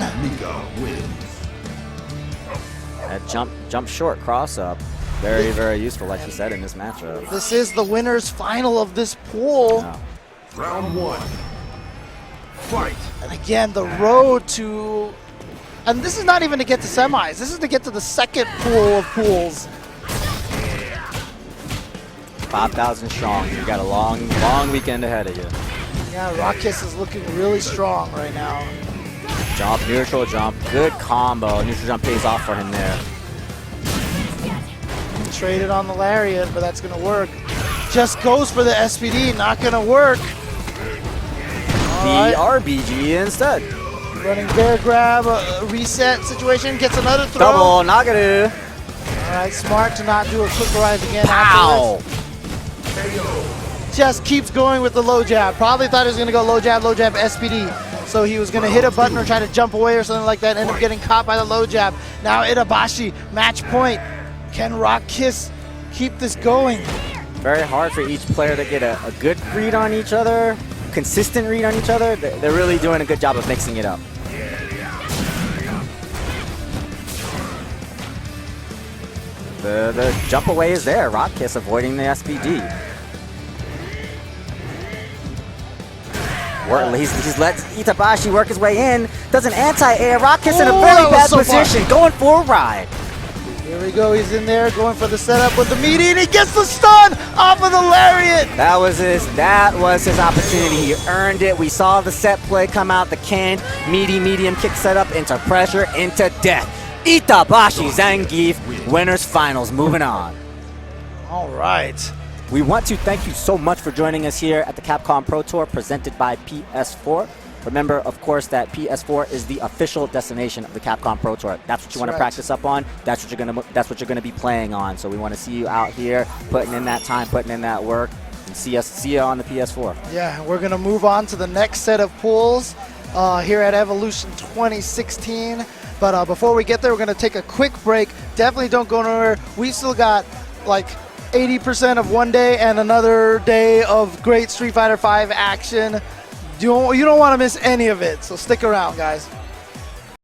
That jump short cross up. Very, very useful, like you said, in this matchup. This is the winner's final of this pool. Wow. Round 1. Fight. And again, the road to... And this is not even to get to semis. This is to get to the second pool of pools. 5,000 strong. You got a long, long weekend ahead of you. Yeah, Rock Kiss is looking really strong right now. Jump, neutral jump. Good combo. Neutral jump pays off for him there. Traded on the lariat, but that's going to work. Just goes for the SPD, not going to work. The RBG instead. Running bear grab, a reset situation, gets another throw. Double Nagaru. All right, smart to not do a quick rise again. Pow! Afterwards. Just keeps going with the low jab. Probably thought he was going to go low jab, SPD. So he was going to hit a button or try to jump away or something like that, end up getting caught by the low jab. Now Itabashi, match point. Can Rock Kiss keep this going? Very hard for each player to get a good read on each other, consistent read on each other. They're really doing a good job of mixing it up. The jump away is there. Rock Kiss avoiding the SPD. He's let Itabashi work his way in. Does an anti-air. Rock Kiss in a very bad position. Going for a ride. Here we go. He's in there going for the setup with the meaty, and he gets the stun off of the lariat. That was his opportunity. He earned it. We saw the set play come out. The canned medium kick setup into pressure, into death. Itabashi Zangief, winners finals. Moving on. All right. We want to thank you so much for joining us here at the Capcom Pro Tour presented by PS4. Remember, of course, that PS4 is the official destination of the Capcom Pro Tour. That's what you want to practice up on. That's what you're gonna be playing on. So we want to see you out here, putting in that time, putting in that work, and see you on the PS4. Yeah, we're gonna move on to the next set of pools here at Evolution 2016. But before we get there, we're gonna take a quick break. Definitely don't go nowhere. We still got like 80% of one day and another day of great Street Fighter V action. You don't want to miss any of it, so stick around, guys.